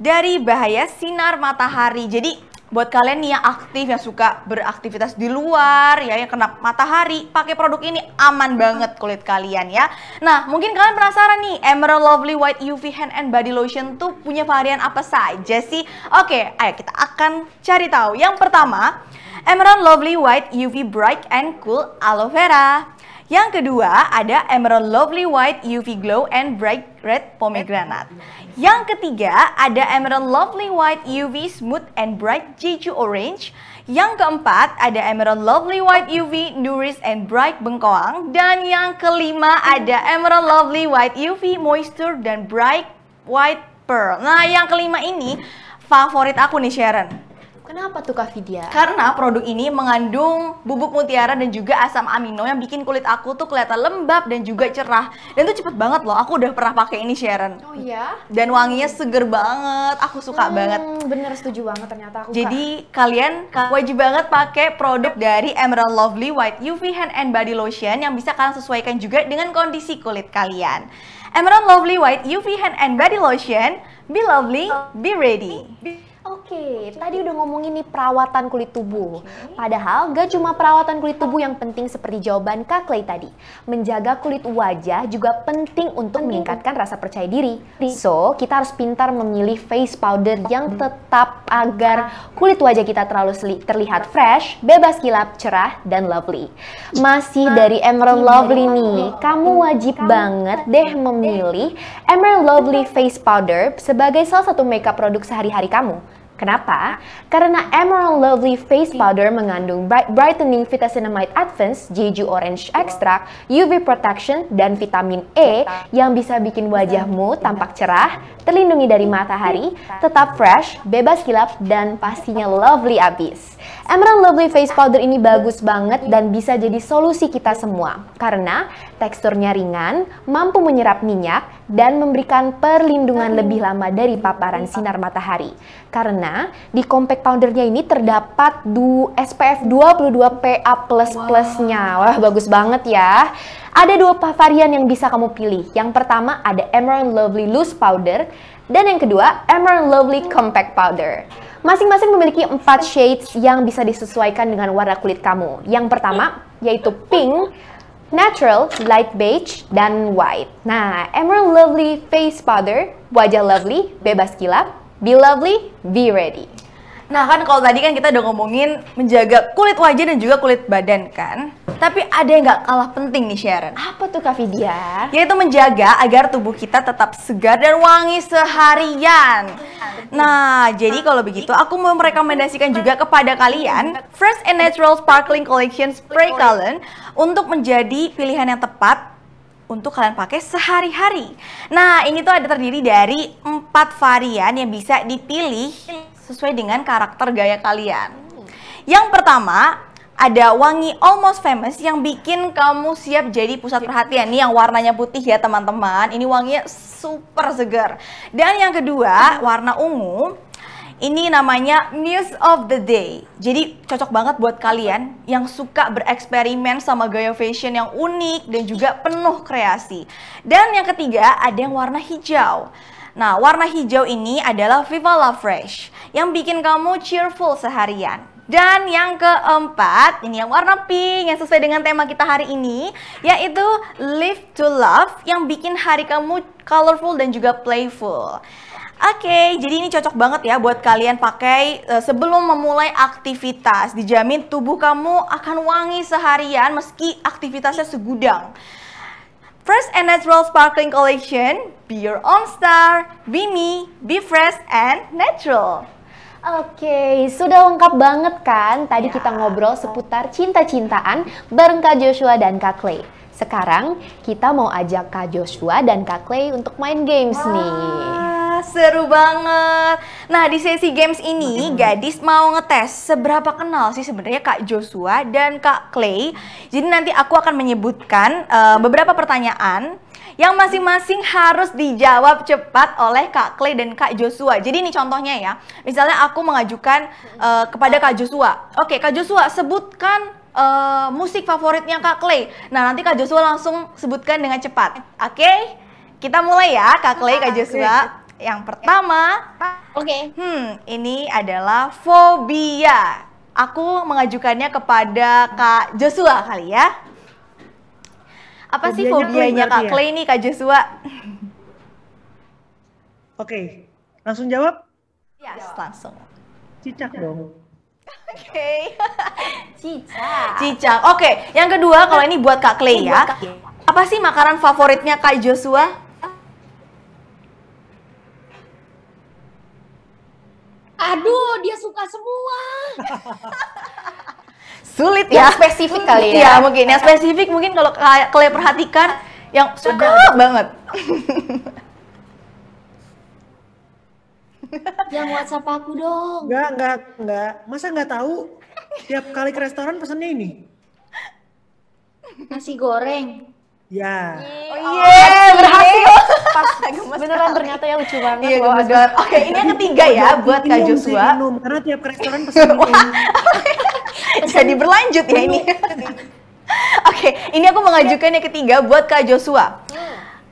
dari bahaya sinar matahari. Jadi buat kalian nih yang aktif, yang suka beraktivitas di luar, ya yang kena matahari, pakai produk ini aman banget kulit kalian ya. Nah, mungkin kalian penasaran nih, Emerald Lovely White UV Hand and Body Lotion tuh punya varian apa saja sih? Oke, ayo kita akan cari tahu. Yang pertama, Emerald Lovely White UV Bright and Cool Aloe Vera. Yang kedua, ada Emerald Lovely White UV Glow and Bright Red Pomegranate. Yang ketiga, ada Emerald Lovely White UV Smooth and Bright Jeju Orange. Yang keempat, ada Emerald Lovely White UV Nourish and Bright Bengkoang. Dan yang kelima, ada Emerald Lovely White UV Moisture dan Bright White Pearl. Nah, yang kelima ini favorit aku nih Sharon. Kenapa tuh Kak Vidya? Karena produk ini mengandung bubuk mutiara dan juga asam amino yang bikin kulit aku tuh kelihatan lembab dan juga cerah. Dan tuh cepet banget loh, aku udah pernah pakai ini Sharon. Oh iya? Dan wanginya seger banget, aku suka banget. Bener, setuju banget ternyata aku. Jadi kalian wajib banget pakai produk dari Emerald Lovely White UV Hand and Body Lotion yang bisa kalian sesuaikan juga dengan kondisi kulit kalian. Emerald Lovely White UV Hand and Body Lotion. Be lovely, be ready. Oke, tadi udah ngomongin nih perawatan kulit tubuh. Padahal gak cuma perawatan kulit tubuh yang penting seperti jawaban Kak Clay tadi. Menjaga kulit wajah juga penting untuk meningkatkan rasa percaya diri. So, kita harus pintar memilih face powder yang tetap agar kulit wajah kita terlihat fresh, bebas kilap, cerah, dan lovely. Masih dari Emerald Lovely nih, kamu wajib banget deh memilih Emerald Lovely Face Powder sebagai salah satu makeup produk sehari-hari kamu. Kenapa? Karena Emerald Lovely Face Powder mengandung Brightening Vitacinamide Advance, Jeju Orange Extract, UV Protection, dan vitamin E yang bisa bikin wajahmu tampak cerah, terlindungi dari matahari, tetap fresh, bebas kilap, dan pastinya lovely abis. Emerald Lovely Face Powder ini bagus banget dan bisa jadi solusi kita semua karena teksturnya ringan, mampu menyerap minyak, dan memberikan perlindungan lebih lama dari paparan sinar matahari. Karena di compact powdernya ini terdapat SPF 22 PA++-nya. Wah, bagus banget ya. Ada 2 varian yang bisa kamu pilih. Yang pertama ada Emerald Lovely Loose Powder dan yang kedua Emerald Lovely Compact Powder. Masing-masing memiliki 4 shades yang bisa disesuaikan dengan warna kulit kamu. Yang pertama yaitu pink, natural, light beige, dan white. Nah, Emerald Lovely Face Powder, wajah lovely, bebas kilap, be lovely, be ready. Nah kan kalau tadi kan kita udah ngomongin menjaga kulit wajah dan juga kulit badan kan. Tapi ada yang gak kalah penting nih Sharon. Apa tuh Kak Vidya? Yaitu menjaga agar tubuh kita tetap segar dan wangi seharian. Nah jadi kalau begitu aku mau merekomendasikan juga kepada kalian Fresh and Natural Sparkling Collection Spray Cologne untuk menjadi pilihan yang tepat untuk kalian pakai sehari-hari. Nah ini tuh ada terdiri dari 4 varian yang bisa dipilih sesuai dengan karakter gaya kalian. Yang pertama, ada wangi Almost Famous yang bikin kamu siap jadi pusat perhatian. Nih yang warnanya putih ya teman-teman. Ini wanginya super segar. Dan yang kedua, warna ungu. Ini namanya Muse of the Day. Jadi cocok banget buat kalian yang suka bereksperimen sama gaya fashion yang unik dan juga penuh kreasi. Dan yang ketiga, ada yang warna hijau. Nah, warna hijau ini adalah Viva La Fresh yang bikin kamu cheerful seharian. Dan yang keempat, ini yang warna pink yang sesuai dengan tema kita hari ini, yaitu Live to Love yang bikin hari kamu colorful dan juga playful. Oke, jadi ini cocok banget ya buat kalian pakai sebelum memulai aktivitas. Dijamin tubuh kamu akan wangi seharian meski aktivitasnya segudang. Fresh and Natural Sparkling Collection, be your own star, be me, be fresh and natural. Oke, sudah lengkap banget kan? Tadi kita ngobrol seputar cinta-cintaan bareng Kak Joshua dan Kak Clay. Sekarang kita mau ajak Kak Joshua dan Kak Clay untuk main games nih. Seru banget. Nah di sesi games ini gadis mau ngetes seberapa kenal sih sebenarnya Kak Joshua dan Kak Clay. Jadi nanti aku akan menyebutkan beberapa pertanyaan yang masing-masing harus dijawab cepat oleh Kak Clay dan Kak Joshua. Jadi ini contohnya ya. Misalnya aku mengajukan kepada Kak Joshua. Oke, Kak Joshua sebutkan musik favoritnya Kak Clay. Nah nanti Kak Joshua langsung sebutkan dengan cepat. Oke, kita mulai ya Kak Clay, Kak Joshua. Yang pertama, ini adalah fobia. Aku mengajukannya kepada Kak Joshua kali ya. Apa sih fobianya Kak Clay nih Kak Joshua? Oke, langsung jawab? Yes, langsung. Cicak dong. Oke. Cicak. Cicak. Oke, yang kedua kalau ini buat Kak Clay ya. Apa sih makanan favoritnya Kak Joshua? Aduh, dia suka semua. Sulit ya. Yang spesifik kali ya. Iya, mungkin yang spesifik mungkin kalau kalian perhatikan yang suka banget. Yang WhatsApp aku dong. Enggak. Masa nggak tahu? Tiap kali ke restoran pesannya ini. Nasi goreng. Ya. Oh iya, berhasil. Pas beneran ternyata ya lucu banget. Iya, gemes banget. Oke, ini yang ketiga ya buat Kak Joshua. Minum, karena tiap ke restoran pesan ini. Jadi berlanjut ya ini. Oke, ini aku mengajukan yang ketiga buat Kak Joshua.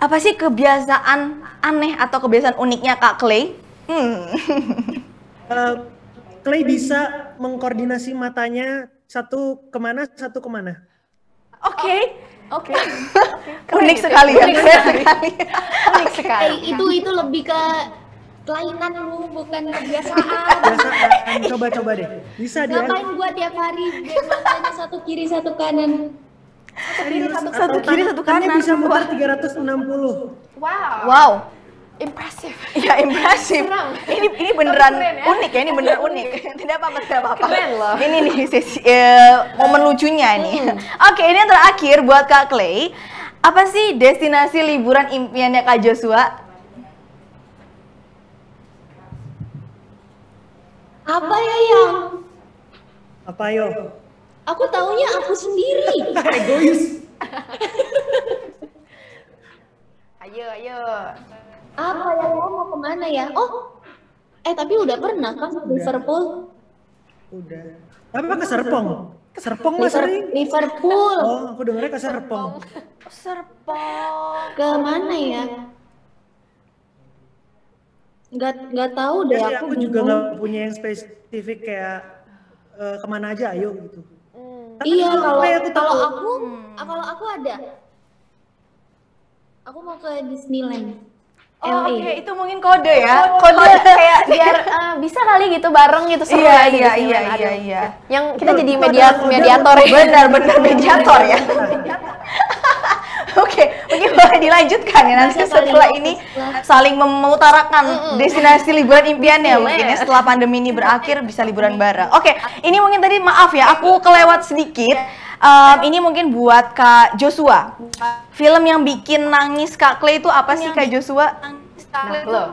Apa sih kebiasaan aneh atau kebiasaan uniknya Kak Clay? Clay bisa mengkoordinasi matanya satu kemana. Oke. Unik sekali ya. Unik sekali. Itu lebih ke kelainan lu, bukan kebiasaan. Kebiasaan, coba deh. Bisa dia. Ngapain gua tiap hari matanya satu kiri satu kanan? Satu kiri satu kanan. Bisa muter 360. Wow. Impressive. Ya impresif. Ini beneran unik ya, ini beneran unik. Tidak apa-apa. Keren loh. Ini nih momen lucunya nih. Oke, ini yang terakhir buat Kak Clay. Apa sih destinasi liburan impiannya Kak Joshua? Apa ya yang? Apa yo? Aku taunya aku sendiri. Egois. Ayo. Apa ya, mau kemana ya? Tapi udah pernah kan ke Liverpool? Udah. Tapi ke Serpong. Serpong mah sering. Liverpool. Oh, aku dengernya ke Serpong. Serpong. Ke mana ya? Nggak tahu deh, Ya sih, aku juga bingung. nggak punya yang spesifik kayak kemana aja ayo gitu. Tapi Iya, tahu. kalau aku ada. Aku mau ke Disneyland. Oh, LA. oke, itu mungkin kode ya. Kode kayak biar bisa kali gitu bareng gitu seru Iya, di iya, Disneyland. iya, Aduh. iya. Yang kita jadi Itu adalah kode mediator ya. Benar mediator ya. Oke, mungkin boleh dilanjutkan ya nanti Bisa saling setelah fokus ini lah. saling mengutarakan destinasi liburan impiannya. Mungkin ya setelah pandemi ini berakhir bisa liburan bareng. Oke, ini mungkin tadi maaf ya, aku kelewat sedikit. Ini mungkin buat Kak Joshua. Film yang bikin nangis Kak Clay itu apa sih Kak Joshua? Nah, lo.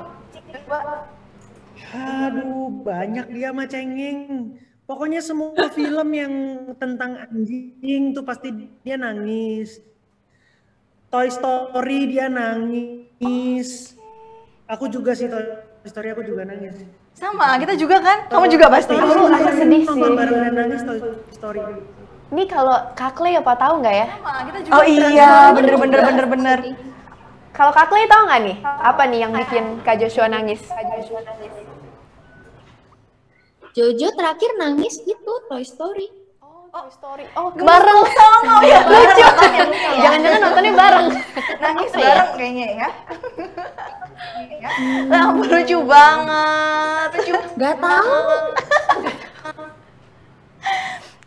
Aduh, banyak dia mah cengeng. Pokoknya semua film yang tentang anjing tuh pasti dia nangis. Toy Story dia nangis. Aku juga sih Toy Story aku juga nangis. Sama, kita juga kan? Kamu juga pasti. Aku sedih sih. Nonton bareng dan nangis Toy Story. Ini kalau Kak Clay apa tahu nggak ya? Oh iya, bener. Kalau Kak Clay tahu nggak nih? Apa nih yang bikin Kak Joshua nangis? Jojo terakhir nangis itu Toy Story. Toy Story. Oh, bareng sama ya. Lucu. Jangan-jangan nontonnya bareng. Nangis bareng kayaknya ya. Nah, lucu banget. Gak tahu.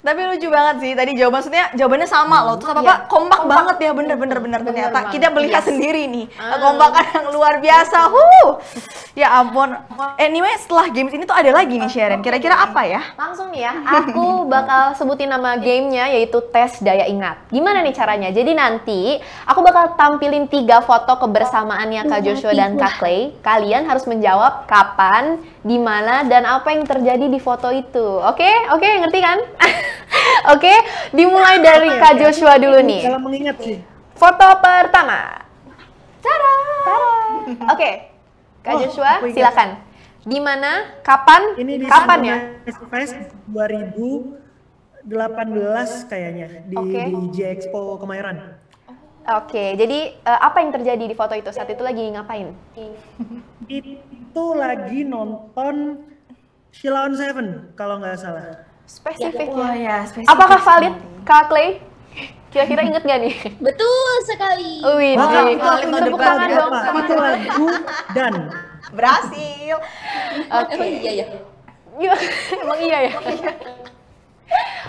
Tapi lucu banget sih tadi jawabannya sama loh. Terus apa kompak banget ya, bener ternyata. Kita melihat sendiri nih kekompakan yang luar biasa. Ya ampun. Anyway, setelah games ini tuh ada lagi nih Sharon. Kira-kira apa ya? Langsung nih ya, aku bakal sebutin nama gamenya yaitu tes daya ingat. Gimana nih caranya? Jadi nanti aku bakal tampilin 3 foto kebersamaannya Kak Joshua dan Kak Clay. Kalian harus menjawab kapan, di mana, dan apa yang terjadi di foto itu. Oke, ngerti kan? Oke, dimulai dari Kak Joshua dulu nih. Kalau mengingat sih. Foto pertama. Tada! Oke, Kak Joshua aku ingat. silakan. Di mana, kapan, Ini di kapan ya? Fest 2018 kayaknya di J Expo Kemayoran. Oke, jadi apa yang terjadi di foto itu? Saat itu lagi ngapain? Itu lagi nonton Sheila on Seven kalau nggak salah. Spesifik Wah, ya. ya, spesifik Apakah valid, Kak Clay? Kira-kira inget gak nih? Betul sekali. Wih, tepuk tangan dong. Itu lagu dan Berhasil. Oke. Emang iya ya? Emang iya ya?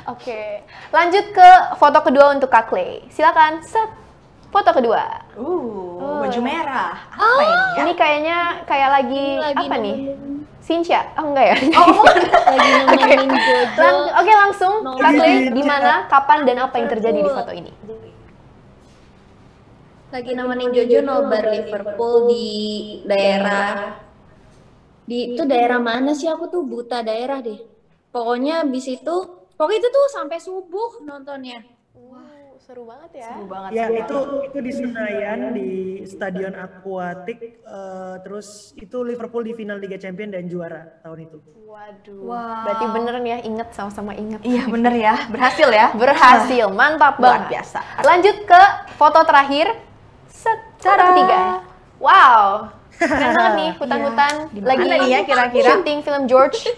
Oke. Lanjut ke foto kedua untuk Kak Clay. Silakan. Set. Foto kedua. Baju merah. Apa ini ya? Ini kayaknya kayak lagi apa nih? Cynthia? Oh enggak ya? Lagi nemenin Jojo. Oke, langsung Kak Clay, di mana, kapan, dan apa yang terjadi di foto ini? Lagi nemenin Jojo nobar Liverpool di daerah. Itu daerah mana sih? Aku tuh buta daerah deh. Pokoknya itu tuh sampai subuh nontonnya. Seru banget ya. Seru banget. ya itu di Senayan di Stadion Aquatic, terus itu Liverpool di final Liga Champions dan juara tahun itu. Waduh. Berarti bener nih ya, inget, sama-sama inget. Iya bener ya, berhasil ya. Berhasil, mantap Luar banget. biasa. Lanjut ke foto terakhir. Set. Cara ketiga. Wow. Keren banget nih, hutan-hutan lagi nih ya kira-kira? syuting film George.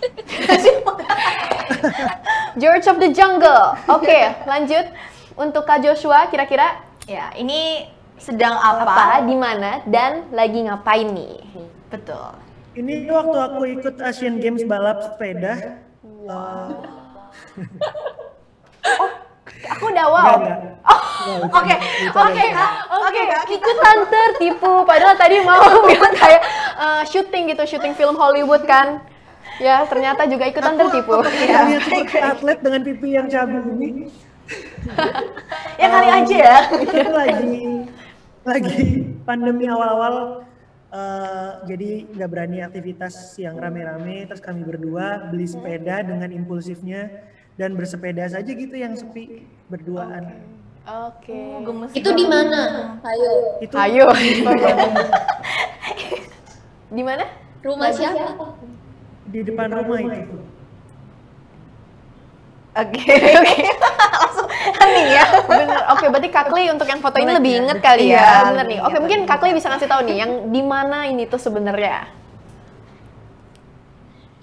George of the Jungle. Oke, lanjut. Untuk Kak Joshua, kira-kira Ya, ini sedang apa? di mana dan lagi ngapain nih? Betul. Ini waktu aku ikut Asian Games balap sepeda. Aku udah wow. Oke, Ikutan tertipu. Padahal tadi mau bilang kayak syuting gitu, syuting film Hollywood kan. Ya, ternyata juga ikutan tertipu. Ya, lihat seperti atlet dengan pipi yang cabul ini. Ya kali aja ya. Itu lagi pandemi awal-awal, jadi nggak berani aktivitas yang rame-rame. Terus kami berdua beli sepeda dengan impulsifnya dan bersepeda saja gitu yang sepi berduaan. Oke. Gemes Itu di mana? Ayo. Itu Ayo. Di mana? Rumah siapa? di depan rumah itu. Oke. Langsung hening ya. Bener. Oke, berarti Kak Clay untuk yang foto ini lebih inget kali Iya, ya. Bener nih. lebih Oke, mungkin Kak Clay bisa ngasih tahu nih yang di mana ini tuh sebenarnya.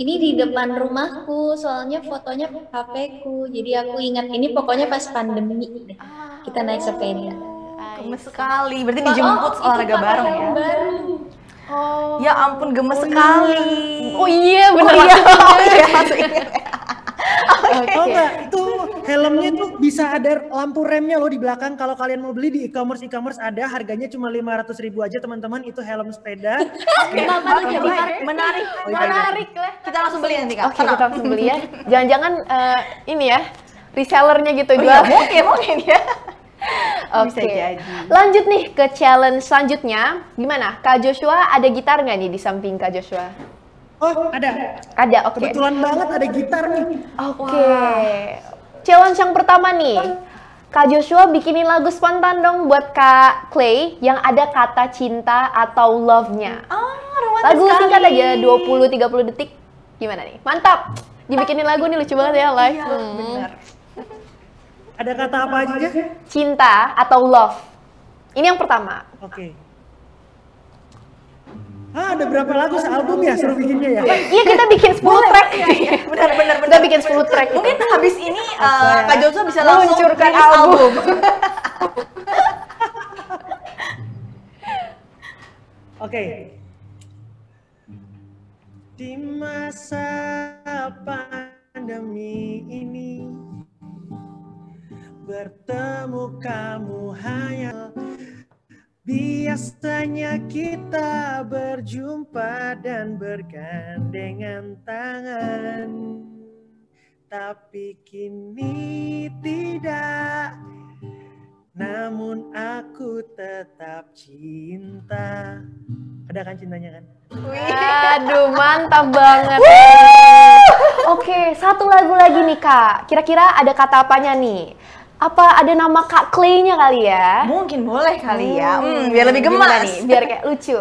Ini di depan rumahku, soalnya fotonya HP-ku. Jadi aku ingat ini pokoknya pas pandemi deh. Kita naik sepeda. Gemes sekali. Berarti dijemput olahraga bareng ya. Baru. Oh. Ya ampun, gemes sekali. Oh iya, bener Oh iya. maksudnya. Oh enggak, itu helmnya tuh bisa ada lampu remnya loh di belakang. Kalau kalian mau beli di e-commerce ada, harganya cuma 500.000 aja teman-teman. Itu helm sepeda. Menarik lah. Kita langsung beli nanti Kak. Oke, kita langsung beli ya. Jangan-jangan ini ya, resellernya gitu Oh, jual. iya, mungkin ya. Bisa Oke. jadi. Lanjut nih ke challenge selanjutnya. Gimana? Kak Joshua ada gitar nggak nih di samping Kak Joshua? Oh ada, Ada, oke. kebetulan banget ada gitar nih. Oke. Challenge yang pertama nih. Kak Joshua bikinin lagu spontan dong buat Kak Clay yang ada kata cinta atau love-nya. Romantis Lagu sekali. singkat aja 20-30 detik. Gimana nih? Mantap. Dibikinin lagu nih lucu banget ya live. Iya, bener. Ada kata apa aja? Cinta atau love. Ini yang pertama. Oke. Ada berapa lagu sealbum ya suruh bikinnya ya? Iya, kita bikin 10 track. Bener. Kita bikin 10 track. Mungkin habis ini Kak Joshua bisa langsung meluncurkan rilis album. Oke. Di masa pandemi ini bertemu kamu hanya biasanya kita berjumpa dan bergandengan tangan, tapi kini tidak. Namun aku tetap cinta. Ada kan cintanya kan? Aduh, mantap banget. Oke, satu lagu lagi nih Kak. Kira-kira ada kata apanya nih? Apa ada nama Kak Clay-nya kali ya? Mungkin boleh kali ya. Biar lebih Gimana gemas. nih? Biar kayak lucu.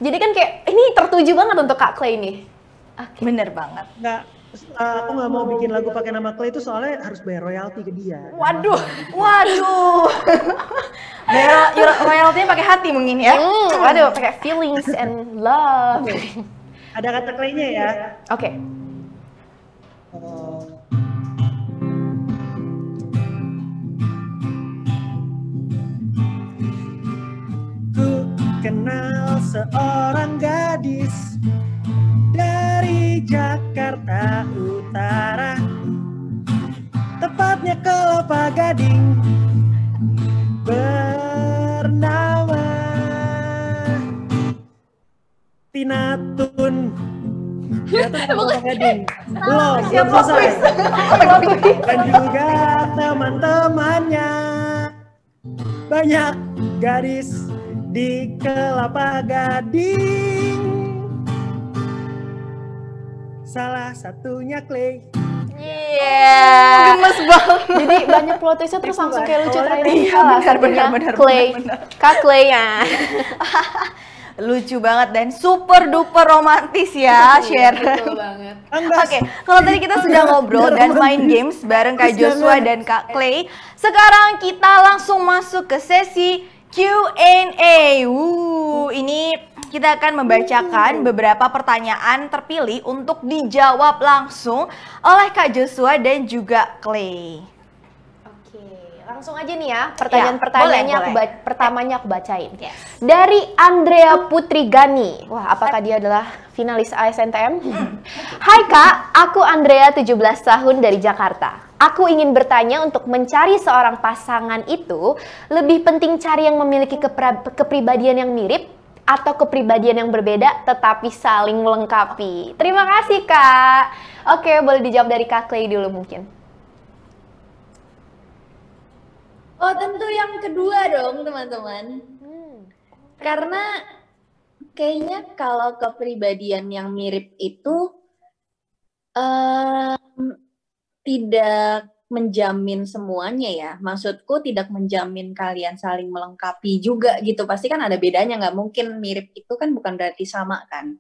Jadi kan kayak ini tertuju banget untuk Kak Clay nih. Bener banget. Nggak, aku nggak mau bikin lagu pakai nama Clay itu soalnya harus bayar royalti ke dia. Waduh. Royaltinya pakai hati mungkin ya. Waduh, pakai feelings and love. Ada kata Clay-nya ya. Oke. Ku kenal seorang gadis dari Jakarta Utara, tepatnya Kelapa Gading, bernama Tina Tun. Tina Tun Kelapa Gading. Belum selesai. Dan juga teman-temannya, banyak gadis di Kelapa Gading. Salah satunya Clay. Iya. Gemes banget. Jadi banyak plot twistnya terus langsung kayak lucu terakhir. Iya, Salah benar, satunya benar, Clay. benar. Kak Clay ya. Lucu banget dan super duper romantis ya, Sharon. Betul banget. Oke, kalau tadi kita sudah ngobrol dan main games bareng Kak Joshua dan Kak Clay, sekarang kita langsung masuk ke sesi Q&A. Ini kita akan membacakan beberapa pertanyaan terpilih untuk dijawab langsung oleh Kak Joshua dan juga Clay. Oke, langsung aja nih ya, pertanyaan-pertanyaannya boleh. pertamanya aku bacain. Dari Andrea Putri Gani. Wah, apakah dia adalah finalis ASNTM? Hai Kak, aku Andrea 17 tahun dari Jakarta. Aku ingin bertanya, untuk mencari seorang pasangan itu lebih penting cari yang memiliki kepribadian yang mirip atau kepribadian yang berbeda tetapi saling melengkapi. Terima kasih Kak. Oke, boleh dijawab dari Kak Clay dulu mungkin. Oh, tentu yang kedua dong, teman-teman. Karena kayaknya kalau kepribadian yang mirip itu tidak menjamin semuanya ya. Maksudku tidak menjamin kalian saling melengkapi juga gitu. Pasti kan ada bedanya, nggak mungkin mirip itu kan bukan berarti sama kan.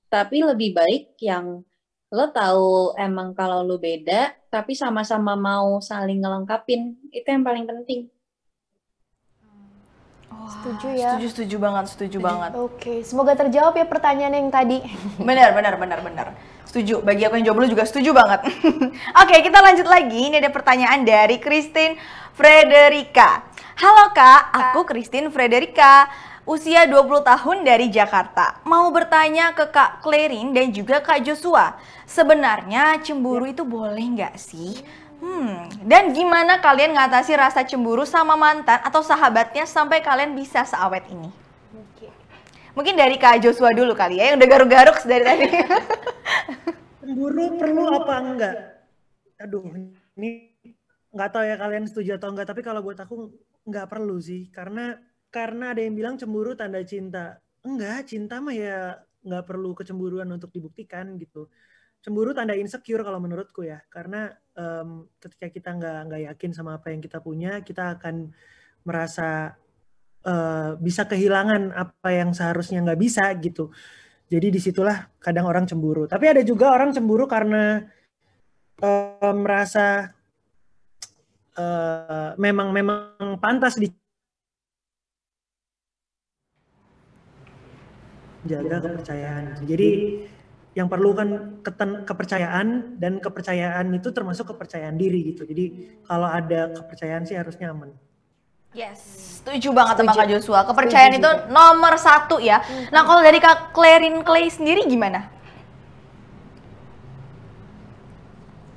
Tapi lebih baik yang lo tahu emang kalau lo beda, tapi sama-sama mau saling ngelengkapin. Itu yang paling penting. Setuju ya? Setuju banget. Oke, semoga terjawab ya pertanyaan yang tadi. Benar. Setuju, bagi aku yang jomblo juga setuju banget. Oke, kita lanjut lagi. Ini ada pertanyaan dari Christine Frederica. Halo Kak, aku Christine Frederica, usia 20 tahun dari Jakarta. Mau bertanya ke Kak Clarin dan juga Kak Joshua, sebenarnya cemburu itu boleh nggak sih? Dan gimana kalian ngatasi rasa cemburu sama mantan atau sahabatnya sampai kalian bisa seawet ini? Mungkin dari Kak Joshua dulu kali ya, yang udah garuk-garuk dari tadi. Cemburu perlu apa enggak? Aduh, ini nggak tahu ya kalian setuju atau enggak, tapi kalau buat aku nggak perlu sih, karena ada yang bilang cemburu tanda cinta. Enggak, cinta mah ya nggak perlu kecemburuan untuk dibuktikan gitu. Cemburu tanda insecure kalau menurutku ya, karena ketika kita nggak yakin sama apa yang kita punya, kita akan merasa bisa kehilangan apa yang seharusnya nggak bisa gitu. Jadi disitulah kadang orang cemburu. Tapi ada juga orang cemburu karena merasa memang pantas dijaga kepercayaan. Jadi yang perlu kan kepercayaan, dan kepercayaan itu termasuk kepercayaan diri gitu. Jadi kalau ada kepercayaan sih harusnya aman. Yes, setuju banget sama Kak Joshua. Kepercayaan itu nomor 1 ya. Nah, kalau dari Kak Clarin Clay sendiri gimana?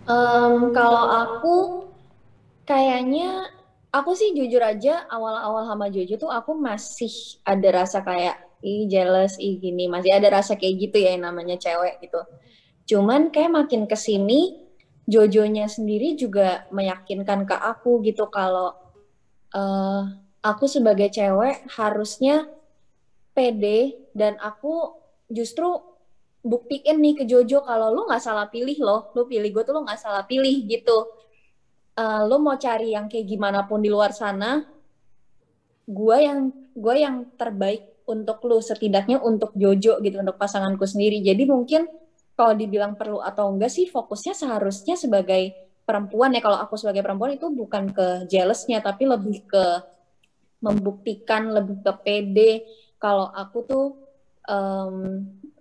Kalau aku kayaknya, aku sih jujur aja awal-awal sama Jojo tuh aku masih ada rasa kayak jealous, gini, masih ada rasa kayak gitu ya, yang namanya cewek gitu. Cuman kayak makin kesini Jojonya sendiri juga meyakinkan ke aku gitu kalau aku sebagai cewek harusnya pede, dan aku justru buktiin nih ke Jojo kalau lu nggak salah pilih loh, lu pilih gue tuh lu nggak salah pilih gitu. Lu mau cari yang kayak gimana pun di luar sana, gue yang terbaik untuk lu, setidaknya untuk Jojo gitu, untuk pasanganku sendiri. Jadi mungkin kalau dibilang perlu atau enggak sih, fokusnya seharusnya sebagai perempuan ya, kalau aku sebagai perempuan itu bukan ke jealousnya, tapi lebih ke membuktikan, lebih ke pede kalau aku tuh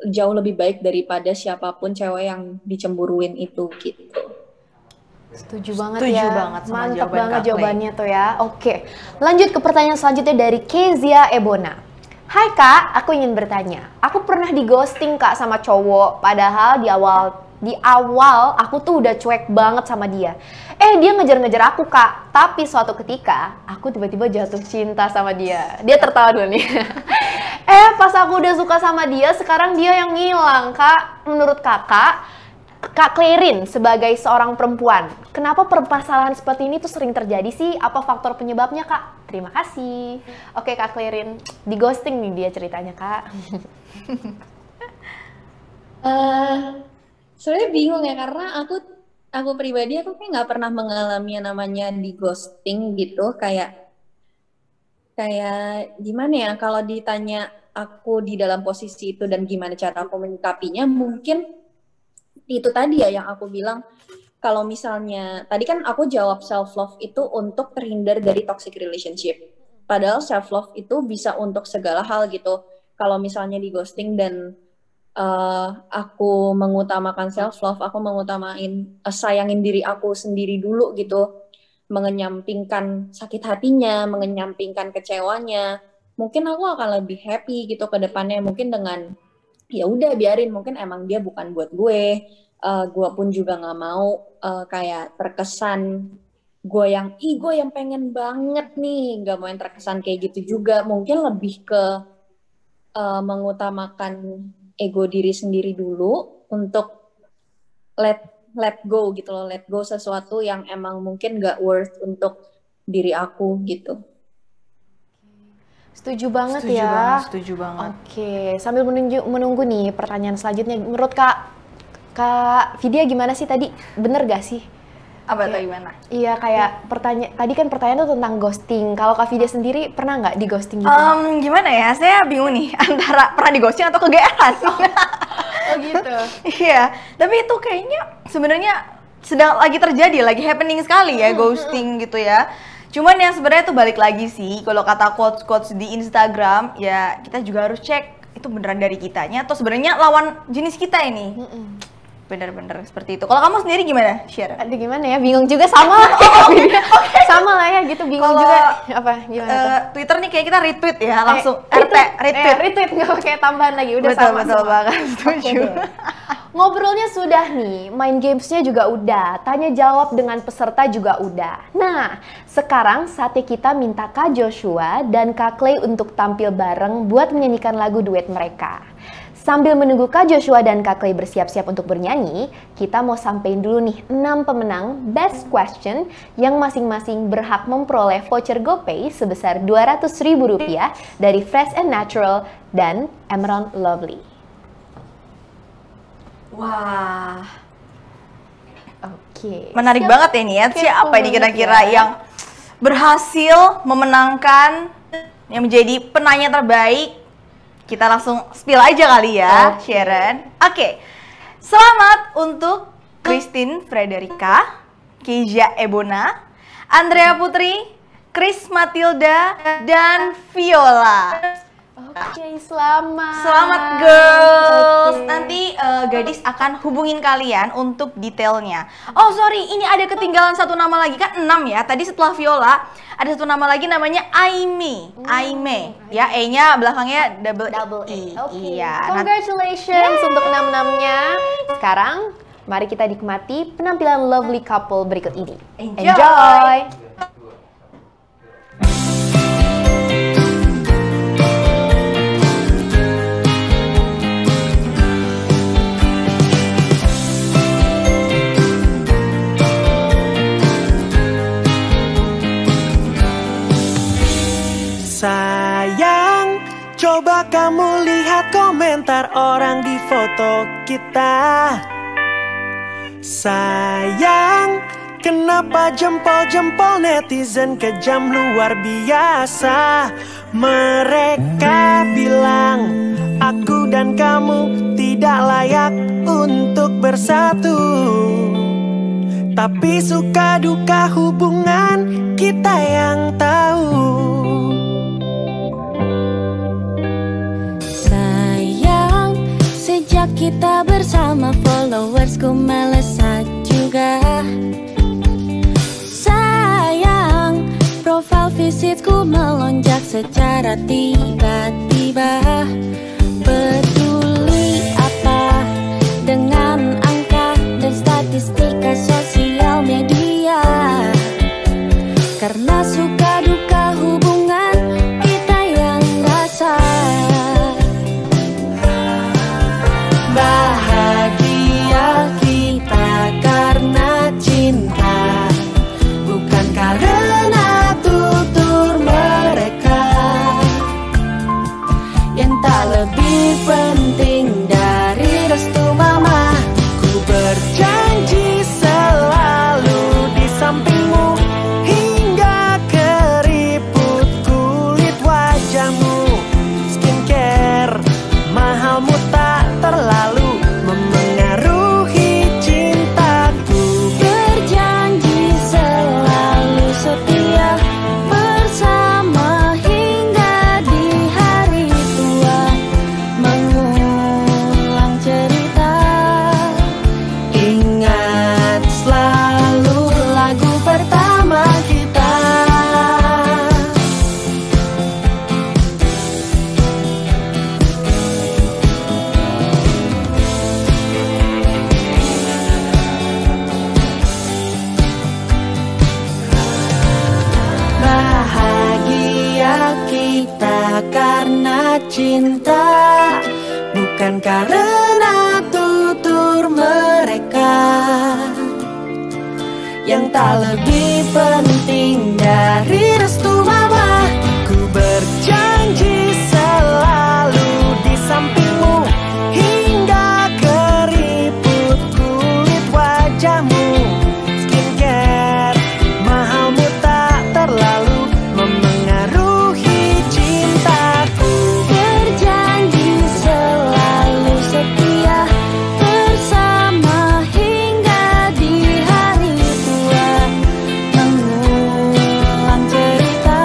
jauh lebih baik daripada siapapun cewek yang dicemburuin itu gitu. Setuju banget Setuju ya. banget sama Mantap jawaban banget Kak jawabannya tuh ya. Oke, lanjut ke pertanyaan selanjutnya dari Kezia Ebona. Hai Kak, aku ingin bertanya. Aku pernah di ghosting Kak sama cowok, padahal di awal aku tuh udah cuek banget sama dia. Dia ngejar-ngejar aku Kak, tapi suatu ketika aku tiba-tiba jatuh cinta sama dia. Dia tertawa dulu nih. Pas aku udah suka sama dia, sekarang dia yang ngilang Kak. Menurut Kakak, Kak Clarin sebagai seorang perempuan, kenapa permasalahan seperti ini tuh sering terjadi sih? Apa faktor penyebabnya Kak? Terima kasih. Oke Kak Clarin, di ghosting nih dia ceritanya Kak. Sebenarnya bingung ya, karena aku pribadi aku kayak nggak pernah mengalami yang namanya di ghosting gitu. Kayak gimana ya, kalau ditanya aku di dalam posisi itu dan gimana cara aku menyikapinya, mungkin itu tadi ya yang aku bilang, kalau misalnya tadi kan aku jawab self love itu untuk terhindar dari toxic relationship. Padahal self love itu bisa untuk segala hal gitu. Kalau misalnya di ghosting dan aku mengutamakan self love, aku mengutamain sayangin diri aku sendiri dulu gitu, mengenyampingkan sakit hatinya, mengenyampingkan kecewanya, mungkin aku akan lebih happy gitu ke depannya. Mungkin dengan ya udah biarin, mungkin emang dia bukan buat gue pun juga nggak mau kayak terkesan gue yang pengen banget nih, nggak mau yang terkesan kayak gitu juga. Mungkin lebih ke mengutamakan ego diri sendiri dulu untuk let go gitu loh, let go sesuatu yang emang mungkin nggak worth untuk diri aku gitu. Setuju banget ya. Setuju banget. Oke, sambil menunggu nih pertanyaan selanjutnya, menurut Kak Vidya gimana sih tadi? Bener gak sih? Apa tuh gimana? Iya, kayak tadi kan pertanyaan tuh tentang ghosting. Kalau Kak Vidya sendiri pernah nggak di ghosting gitu? Gimana ya? Saya bingung nih antara pernah di ghosting atau kegeeran. Oh gitu. Iya, tapi itu kayaknya sebenarnya sedang lagi terjadi, lagi happening sekali ya ghosting gitu ya. Cuman yang sebenarnya tuh balik lagi sih, kalau kata quotes di Instagram, ya kita juga harus cek itu beneran dari kitanya atau sebenarnya lawan jenis kita ini. Bener-bener seperti itu. Kalau kamu sendiri gimana, Share? Aduh gimana ya, bingung juga sama. Sama lah ya gitu, bingung juga. Apa gimana? Twitter nih kayak kita retweet ya, langsung retweet nggak pakai tambahan lagi, udah betul, sama. Betul banget, setuju. Ngobrolnya sudah nih, main gamesnya juga udah, tanya jawab dengan peserta juga udah. Nah, sekarang saatnya kita minta Kak Joshua dan Kak Clay untuk tampil bareng buat menyanyikan lagu duet mereka. Sambil menunggu Kak Joshua dan Kak Clay bersiap-siap untuk bernyanyi, kita mau sampein dulu nih 6 pemenang Best Question yang masing-masing berhak memperoleh voucher GoPay sebesar Rp200.000 dari Fresh and Natural dan Emerald Lovely. Wah. Oke. Menarik banget ya nih ya. Siapa ini kira-kira yang berhasil memenangkan yang menjadi penanya terbaik? Kita langsung spill aja kali ya, Sharon. Oke. Selamat untuk Christine Frederica, Keija Ebona, Andrea Putri, Chris Matilda, dan Viola. Oke, selamat. Selamat girls. Nanti gadis akan hubungin kalian untuk detailnya. Oh sorry, ini ada ketinggalan satu nama lagi, kan 6 ya. Tadi setelah Viola ada satu nama lagi namanya Aime. Aime. Ya, E-nya belakangnya double E. Okay. Iya. Congratulations untuk 6-6-nya. Sekarang mari kita nikmati penampilan lovely couple berikut ini. Enjoy. Sayang, coba kamu lihat komentar orang di foto kita. Sayang, kenapa jempol-jempol netizen kejam luar biasa. Mereka bilang aku dan kamu tidak layak untuk bersatu. Tapi suka duka hubungan kita yang tahu. Kita bersama followersku melesat juga. Sayang, profil visitku melonjak secara tiba-tiba. Peduli apa dengan angka dan statistika sosial media? Karena suka duka hubungan kita yang rasa. Bahagia kita karena cinta, bukan karena tutur mereka yang tak lebih penting dari restu mama. Ku berjanji selalu di sampingmu hingga ke Cinta karena cinta, bukan karena tutur mereka. Yang tak lebih penting dari restu mama, ku berjanji selalu di sampingmu hingga keriput kulit wajahmu. Skincare mahalmu tak terlalu memengaruhi cintaku. Berjanji selalu setia bersama hingga di hari tua, mengulang cerita.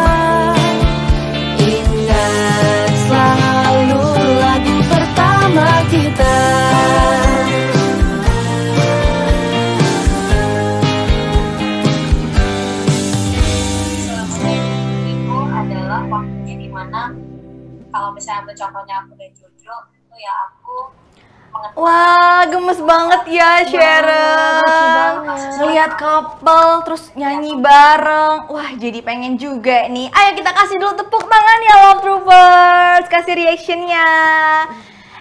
Ingat selalu lagu pertama kita. Itu adalah waktunya dimana kalau misalnya ambil contohnya aku dan Jojo itu ya aku Wah, gemes banget ya Sharon. Ngeliat couple terus nyanyi bareng. Wah, jadi pengen juga nih. Ayo kita kasih dulu tepuk tangan ya Love Troopers. Kasih reactionnya.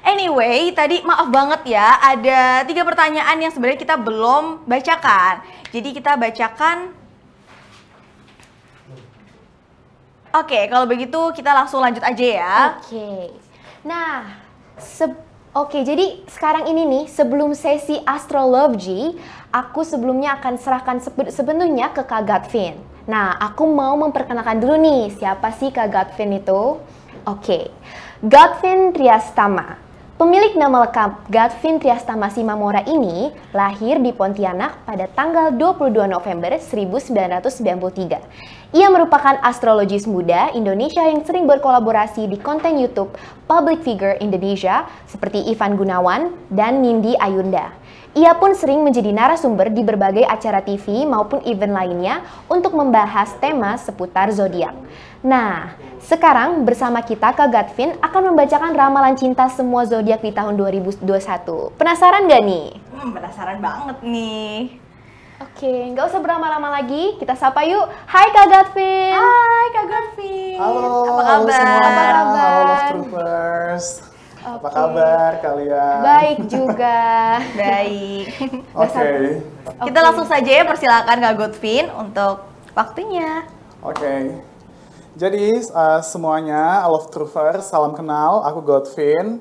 Anyway, tadi maaf banget ya, ada 3 pertanyaan yang sebenarnya kita belum bacakan. Jadi kita bacakan. Oke, kalau begitu kita langsung lanjut aja ya. Oke. Nah, jadi sekarang ini nih, sebelum sesi Astro Love G, aku sebelumnya akan serahkan sepenuhnya ke Kak Godvin. Nah, aku mau memperkenalkan dulu nih, siapa sih Kak Godvin itu? Oke, Godvin Triastama. Pemilik nama lengkap Godvin Triastama Simamora ini lahir di Pontianak pada tanggal 22 November 1993. Ia merupakan astrologis muda Indonesia yang sering berkolaborasi di konten YouTube public figure Indonesia seperti Ivan Gunawan dan Nindi Ayunda. Ia pun sering menjadi narasumber di berbagai acara TV maupun event lainnya untuk membahas tema seputar zodiak. Nah, sekarang bersama kita Kak Godvin akan membacakan ramalan cinta semua zodiak di tahun 2021. Penasaran gak nih? Penasaran banget nih. Oke, nggak usah berlama-lama lagi, kita sapa yuk. Hai Kak Godvin. Hai Kak Godvin. Halo, apa kabar? semua. Apa kabar? Halo Love Troopers. Apa kabar kalian? Baik juga. Baik. Oke. Kita langsung saja ya, persilakan Kak Godvin untuk waktunya. Oke. Jadi semuanya Love Troopers, salam kenal. Aku Godvin.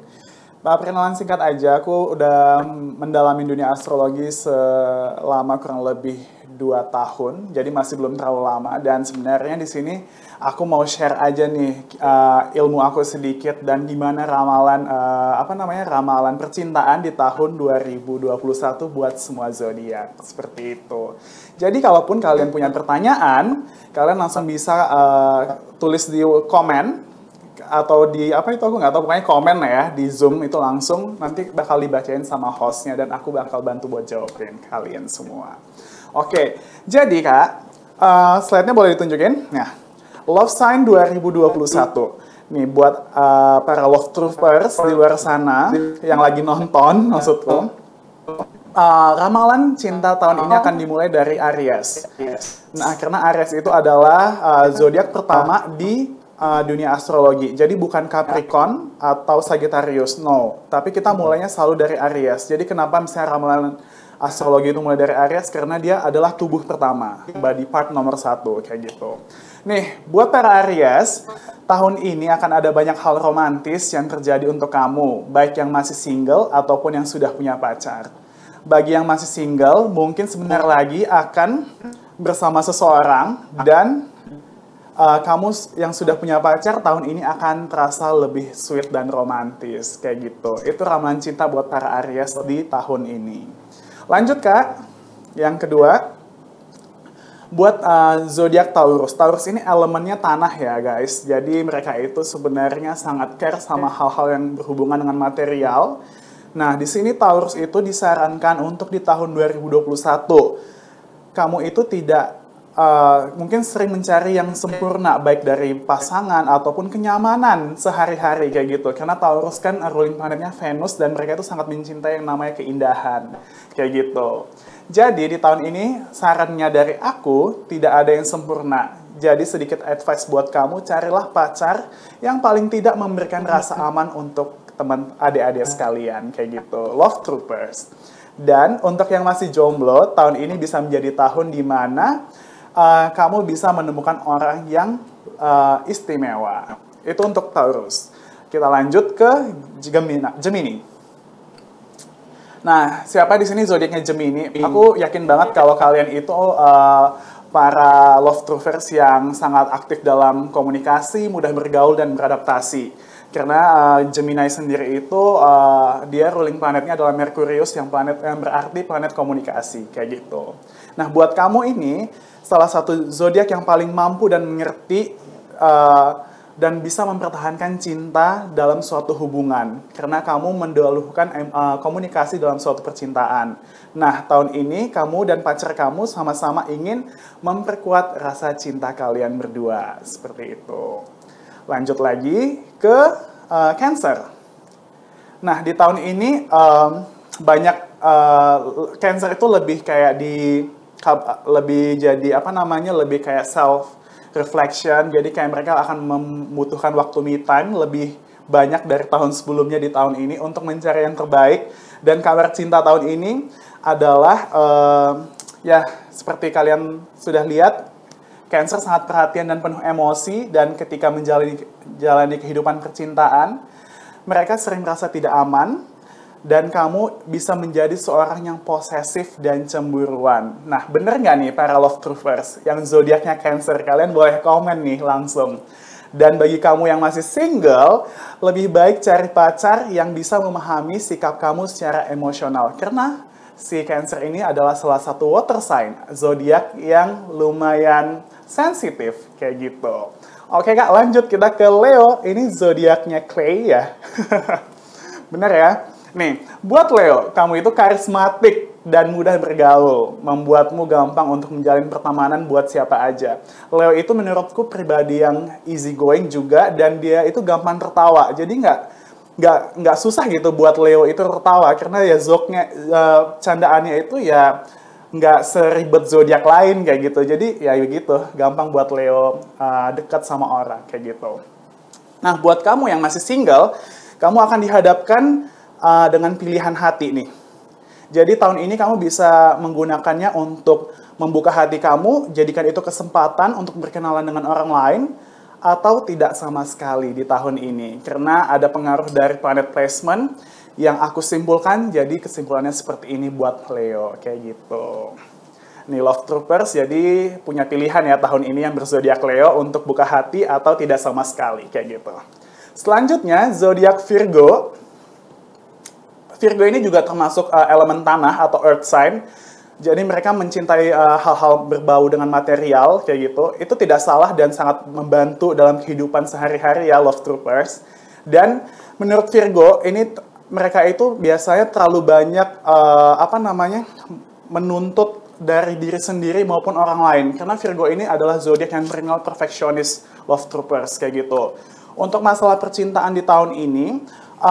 Perkenalan singkat aja, aku udah mendalami dunia astrologi selama kurang lebih 2 tahun, jadi masih belum terlalu lama. Dan sebenarnya di sini aku mau share aja nih ilmu aku sedikit dan gimana ramalan ramalan percintaan di tahun 2021 buat semua zodiak seperti itu. Jadi kalaupun kalian punya pertanyaan, kalian langsung bisa tulis di komen atau di aku nggak tahu, pokoknya komen ya di Zoom itu langsung nanti bakal dibacain sama hostnya dan aku bakal bantu buat jawabin kalian semua. Oke, jadi Kak, slide-nya boleh ditunjukin? Nah, Love Sign 2021. Nih buat para Love Troopers di luar sana yang lagi nonton maksudku. Ramalan cinta tahun ini akan dimulai dari Aries. Nah, karena Aries itu adalah zodiak pertama di dunia astrologi. Jadi bukan Capricorn atau Sagittarius, no. Tapi kita mulainya selalu dari Aries. Jadi kenapa misalnya ramalan astrologi itu mulai dari Aries? Karena dia adalah tubuh pertama, body part nomor 1, kayak gitu. Nih, buat para Aries, tahun ini akan ada banyak hal romantis yang terjadi untuk kamu, baik yang masih single ataupun yang sudah punya pacar. Bagi yang masih single, mungkin sebentar lagi akan bersama seseorang dan kamu yang sudah punya pacar tahun ini akan terasa lebih sweet dan romantis, kayak gitu. Itu ramalan cinta buat para Aries di tahun ini. Lanjut Kak, yang kedua, buat zodiak Taurus. Taurus ini elemennya tanah ya guys, jadi mereka itu sebenarnya sangat care sama hal-hal yang berhubungan dengan material. Nah, di sini Taurus itu disarankan untuk di tahun 2021, kamu itu tidak mungkin sering mencari yang sempurna, baik dari pasangan ataupun kenyamanan sehari-hari kayak gitu. Karena Taurus kan ruling planetnya Venus dan mereka itu sangat mencintai yang namanya keindahan kayak gitu. Jadi di tahun ini sarannya dari aku tidak ada yang sempurna. Jadi sedikit advice buat kamu, carilah pacar yang paling tidak memberikan rasa aman untuk teman adik-adik sekalian kayak gitu. Love Troopers. Dan untuk yang masih jomblo, tahun ini bisa menjadi tahun di mana kamu bisa menemukan orang yang istimewa. Itu untuk Taurus. Kita lanjut ke Gemini. Nah, siapa di sini zodiaknya Gemini? Aku yakin banget kalau kalian itu para love troopers yang sangat aktif dalam komunikasi, mudah bergaul dan beradaptasi. Karena Gemini sendiri itu dia ruling planetnya adalah Merkurius yang berarti planet komunikasi kayak gitu. Nah, buat kamu ini salah satu zodiak yang paling mampu dan mengerti dan bisa mempertahankan cinta dalam suatu hubungan karena kamu mendahulukan komunikasi dalam suatu percintaan. Nah, tahun ini kamu dan pacar kamu sama-sama ingin memperkuat rasa cinta kalian berdua seperti itu. Lanjut lagi ke Cancer. Nah, di tahun ini banyak Cancer itu lebih kayak lebih kayak self reflection. Jadi kayak mereka akan membutuhkan waktu me time lebih banyak dari tahun sebelumnya di tahun ini untuk mencari yang terbaik. Dan kabar cinta tahun ini adalah ya seperti kalian sudah lihat, Cancer sangat perhatian dan penuh emosi, dan ketika menjalani kehidupan percintaan, mereka sering merasa tidak aman, dan kamu bisa menjadi seorang yang posesif dan cemburuan. Nah, bener nggak nih para love troopers yang zodiaknya Cancer? Kalian boleh komen nih langsung. Dan bagi kamu yang masih single, lebih baik cari pacar yang bisa memahami sikap kamu secara emosional. Karena si Cancer ini adalah salah satu water sign, zodiak yang lumayan sensitif kayak gitu. Oke Kak, lanjut kita ke Leo. Ini zodiaknya Clay ya. Bener ya? Nih, buat Leo, kamu itu karismatik dan mudah bergaul, membuatmu gampang untuk menjalin pertemanan buat siapa aja. Leo itu menurutku pribadi yang easy going juga, dan dia itu gampang tertawa. Jadi nggak susah gitu buat Leo itu tertawa, karena ya candaannya itu ya nggak seribet zodiak lain kayak gitu. Jadi ya begitu, gampang buat Leo dekat sama orang kayak gitu. Nah, buat kamu yang masih single, kamu akan dihadapkan dengan pilihan hati nih. Jadi tahun ini kamu bisa menggunakannya untuk membuka hati kamu, jadikan itu kesempatan untuk berkenalan dengan orang lain, atau tidak sama sekali di tahun ini. Karena ada pengaruh dari planet placement yang aku simpulkan, jadi kesimpulannya seperti ini buat Leo, kayak gitu. Nih love troopers, jadi punya pilihan ya tahun ini yang berzodiak Leo untuk buka hati atau tidak sama sekali, kayak gitu. Selanjutnya, zodiak Virgo. Virgo ini juga termasuk elemen tanah atau earth sign. Jadi mereka mencintai hal-hal berbau dengan material, kayak gitu. Itu tidak salah dan sangat membantu dalam kehidupan sehari-hari ya, love troopers. Dan menurut Virgo, ini mereka itu biasanya terlalu banyak menuntut dari diri sendiri maupun orang lain. Karena Virgo ini adalah zodiak yang terkenal perfeksionis, love troopers, kayak gitu. Untuk masalah percintaan di tahun ini,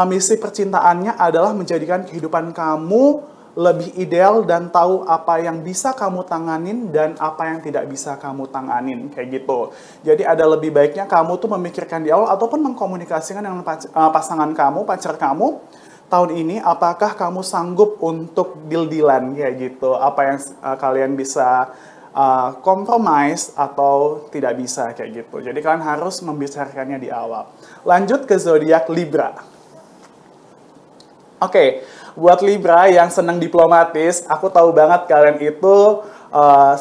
misi percintaannya adalah menjadikan kehidupan kamu lebih ideal dan tahu apa yang bisa kamu tanganin dan apa yang tidak bisa kamu tanganin, kayak gitu. Jadi ada lebih baiknya kamu tuh memikirkan di awal ataupun mengkomunikasikan dengan pasangan kamu, pacar kamu, tahun ini apakah kamu sanggup untuk deal-dealan kayak gitu. Apa yang kalian bisa compromise atau tidak bisa kayak gitu. Jadi kalian harus membicarakannya di awal. Lanjut ke zodiak Libra. Oke, buat Libra yang senang diplomatis, aku tahu banget kalian itu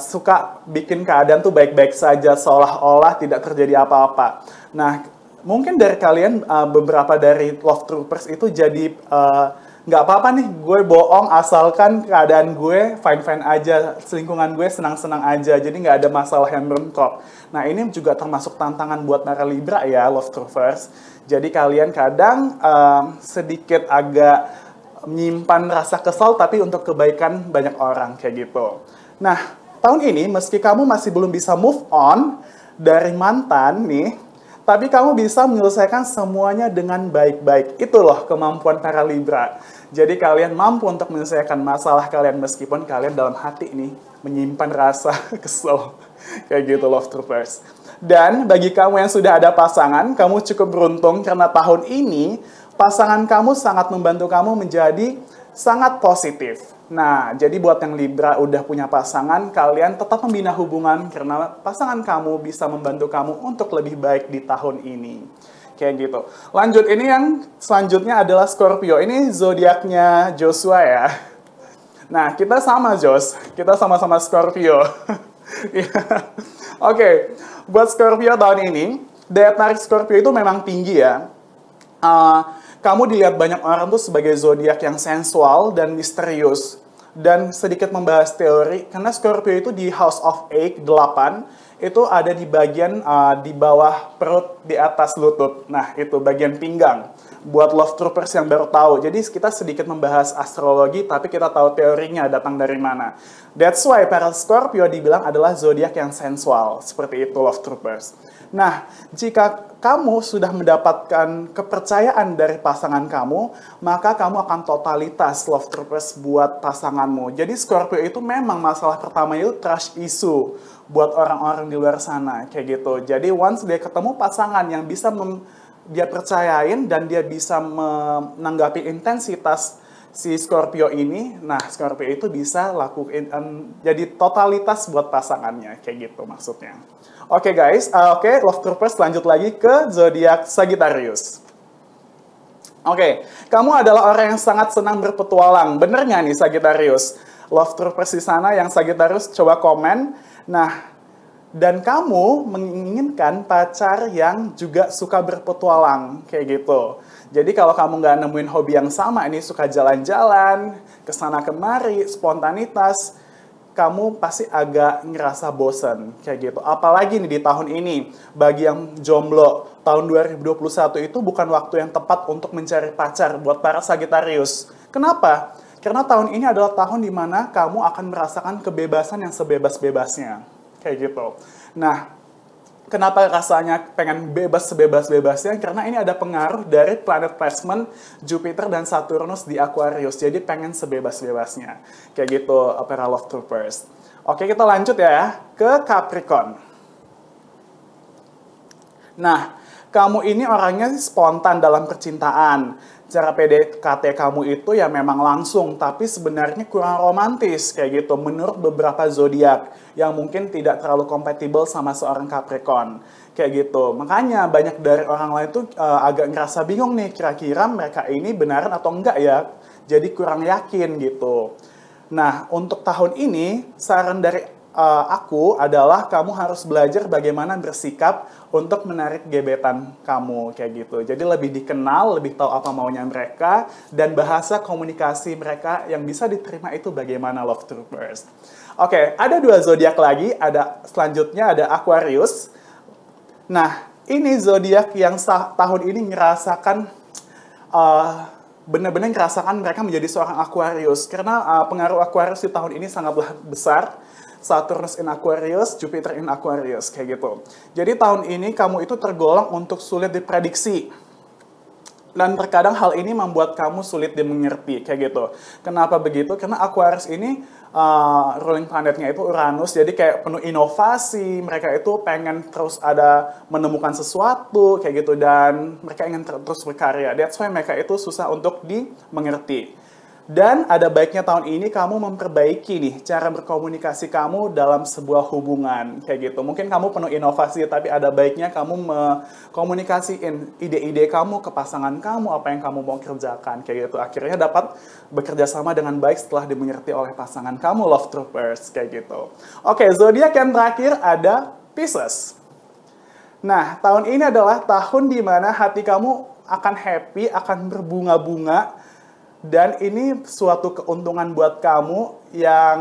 suka bikin keadaan tuh baik-baik saja, seolah-olah tidak terjadi apa-apa. Nah, mungkin dari kalian, beberapa dari love troopers itu jadi nggak apa-apa nih, gue bohong asalkan keadaan gue fine-fine aja, lingkungan gue senang-senang aja, jadi nggak ada masalah yang bentrok. Nah, ini juga termasuk tantangan buat para Libra ya, love troopers. Jadi kalian kadang sedikit agak menyimpan rasa kesal, tapi untuk kebaikan banyak orang, kayak gitu. Nah, tahun ini meski kamu masih belum bisa move on dari mantan nih, tapi kamu bisa menyelesaikan semuanya dengan baik-baik. Itu loh kemampuan para Libra. Jadi kalian mampu untuk menyelesaikan masalah kalian meskipun kalian dalam hati nih menyimpan rasa kesel. Kayak gitu, Love Troopers. Dan bagi kamu yang sudah ada pasangan, kamu cukup beruntung karena tahun ini pasangan kamu sangat membantu kamu menjadi sangat positif. Nah, jadi buat yang Libra udah punya pasangan, kalian tetap membina hubungan karena pasangan kamu bisa membantu kamu untuk lebih baik di tahun ini. Kayak gitu. Lanjut, ini yang selanjutnya adalah Scorpio. Ini zodiaknya Joshua ya. Nah, kita sama Jos. Kita sama-sama Scorpio. Oke, buat Scorpio tahun ini, daya tarik Scorpio itu memang tinggi ya. Kamu dilihat banyak orang tuh sebagai zodiak yang sensual dan misterius. Dan sedikit membahas teori, karena Scorpio itu di House of 8, itu ada di bagian di bawah perut, di atas lutut. Nah, itu bagian pinggang. Buat Love Troopers yang baru tahu, jadi kita sedikit membahas astrologi, tapi kita tahu teorinya datang dari mana. That's why para Scorpio dibilang adalah zodiak yang sensual. Seperti itu, Love Troopers. Nah, jika kamu sudah mendapatkan kepercayaan dari pasangan kamu, maka kamu akan totalitas Love Troopers buat pasanganmu. Jadi Scorpio itu memang masalah pertama itu trust issue buat orang-orang di luar sana, kayak gitu. Jadi once dia ketemu pasangan yang bisa dia percayain dan dia bisa menanggapi intensitas si Scorpio ini, nah Scorpio itu bisa lakuin jadi totalitas buat pasangannya, kayak gitu maksudnya. Oke guys, Love Troopers lanjut lagi ke zodiak Sagittarius. Oke, kamu adalah orang yang sangat senang berpetualang. Bener nggak nih Sagittarius? Love Troopers di sana yang Sagittarius coba komen. Nah, dan kamu menginginkan pacar yang juga suka berpetualang, kayak gitu. Jadi kalau kamu nggak nemuin hobi yang sama, ini suka jalan-jalan, kesana kemari, spontanitas, kamu pasti agak ngerasa bosen, kayak gitu. Apalagi nih di tahun ini, bagi yang jomblo, tahun 2021 itu bukan waktu yang tepat untuk mencari pacar buat para Sagittarius. Kenapa? Karena tahun ini adalah tahun di mana kamu akan merasakan kebebasan yang sebebas-bebasnya, kayak gitu. Nah, kenapa rasanya pengen bebas sebebas-bebasnya? Karena ini ada pengaruh dari planet placement Jupiter dan Saturnus di Aquarius. Jadi pengen sebebas-bebasnya. Kayak gitu, para Love Troopers. Oke, kita lanjut ya ke Capricorn. Nah, kamu ini orangnya spontan dalam percintaan. Cara PDKT kamu itu ya memang langsung, tapi sebenarnya kurang romantis, kayak gitu, menurut beberapa zodiak yang mungkin tidak terlalu kompatibel sama seorang Capricorn, kayak gitu. Makanya banyak dari orang lain tuh agak ngerasa bingung nih, kira-kira mereka ini benaran atau enggak ya, jadi kurang yakin gitu. Nah, untuk tahun ini, saran dari aku adalah kamu harus belajar bagaimana bersikap untuk menarik gebetan kamu, kayak gitu. Jadi lebih dikenal, lebih tahu apa maunya mereka, dan bahasa komunikasi mereka yang bisa diterima itu bagaimana, Love Troopers. Oke, ada dua zodiak lagi, selanjutnya ada Aquarius. Nah, ini zodiak yang tahun ini ngerasakan benar-benar ngerasakan mereka menjadi seorang Aquarius, karena pengaruh Aquarius di tahun ini sangatlah besar. Saturnus in Aquarius, Jupiter in Aquarius, kayak gitu. Jadi tahun ini kamu itu tergolong untuk sulit diprediksi. Dan terkadang hal ini membuat kamu sulit dimengerti, kayak gitu. Kenapa begitu? Karena Aquarius ini ruling planetnya itu Uranus, jadi kayak penuh inovasi, mereka itu pengen terus ada menemukan sesuatu, kayak gitu, dan mereka ingin terus berkarya. That's why mereka itu susah untuk dimengerti. Dan ada baiknya tahun ini kamu memperbaiki nih cara berkomunikasi kamu dalam sebuah hubungan, kayak gitu. Mungkin kamu penuh inovasi, tapi ada baiknya kamu mengkomunikasiin ide-ide kamu ke pasangan kamu, apa yang kamu mau kerjakan, kayak gitu. Akhirnya dapat bekerja sama dengan baik setelah dimengerti oleh pasangan kamu, Love Troopers, kayak gitu. Oke, zodiak yang terakhir ada Pisces. Nah, tahun ini adalah tahun di mana hati kamu akan happy, akan berbunga-bunga. Dan ini suatu keuntungan buat kamu yang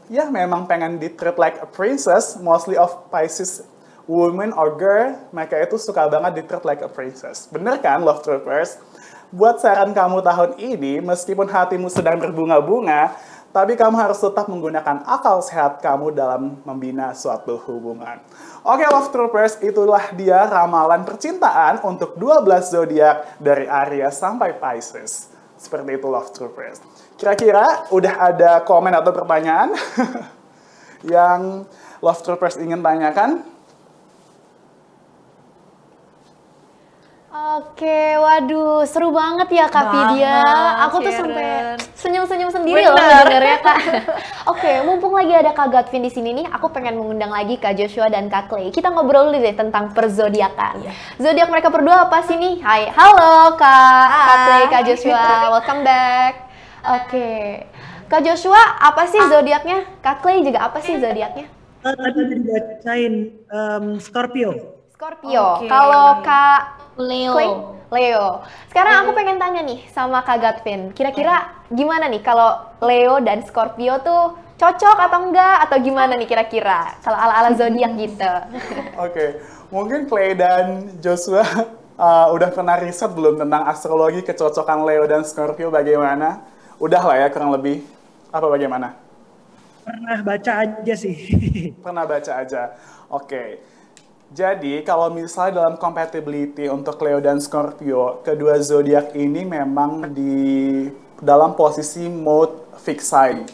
ya memang pengen di-treat like a princess. Mostly of Pisces women or girl, mereka itu suka banget di-treat like a princess. Bener kan, Love Troopers? Buat saran kamu tahun ini, meskipun hatimu sedang berbunga-bunga, tapi kamu harus tetap menggunakan akal sehat kamu dalam membina suatu hubungan. Oke, Love Troopers, itulah dia ramalan percintaan untuk 12 zodiak dari Aries sampai Pisces. Seperti itu, Love Troopers. Kira-kira udah ada komen atau pertanyaan yang Love Troopers ingin tanyakan? Oke, waduh, seru banget ya Kak Vidya. Aku tuh sampai senyum-senyum sendiri loh Bener. dengernya Kak. Oke, mumpung lagi ada Kak Godvin di sini nih, aku pengen mengundang lagi Kak Joshua dan Kak Clay. Kita ngobrol dulu deh tentang perzodiakan. Zodiak mereka berdua apa sih nih? Hai, halo Kak Clay, Kak Joshua, welcome back. Oke, Kak Joshua apa sih zodiaknya? Kak Clay juga apa sih zodiaknya? Tadi dibacain Scorpio. Scorpio. Oke. Kalau Kak Leo. Clay? Leo. Sekarang aku pengen tanya nih sama Kak Godvin. Kira-kira gimana nih kalau Leo dan Scorpio tuh cocok atau enggak? Atau gimana nih kira-kira? Kalau ala-ala zodiak gitu. Oke, mungkin Clay dan Joshua udah pernah riset belum tentang astrologi kecocokan Leo dan Scorpio bagaimana? Udah lah ya kurang lebih. Apa bagaimana? Pernah baca aja sih. Pernah baca aja. Oke. Jadi, kalau misalnya dalam compatibility untuk Leo dan Scorpio, kedua zodiak ini memang di dalam posisi mode fixai.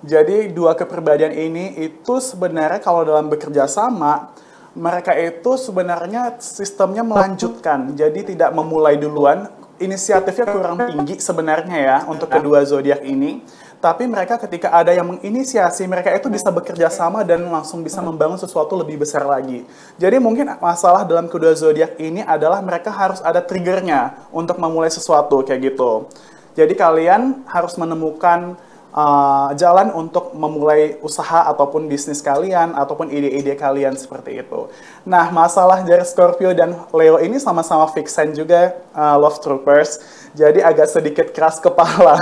Jadi, dua kepribadian ini itu sebenarnya kalau dalam bekerja sama, mereka itu sebenarnya sistemnya melanjutkan. Jadi, tidak memulai duluan. Inisiatifnya kurang tinggi sebenarnya ya untuk kedua zodiak ini. Tapi mereka ketika ada yang menginisiasi, mereka itu bisa bekerja sama dan langsung bisa membangun sesuatu lebih besar lagi. Jadi mungkin masalah dalam kedua zodiak ini adalah mereka harus ada triggernya untuk memulai sesuatu kayak gitu. Jadi kalian harus menemukan jalan untuk memulai usaha ataupun bisnis kalian ataupun ide-ide kalian seperti itu. Nah, masalah dari Scorpio dan Leo ini sama-sama fix sign juga, Love Troopers. Jadi agak sedikit keras kepala.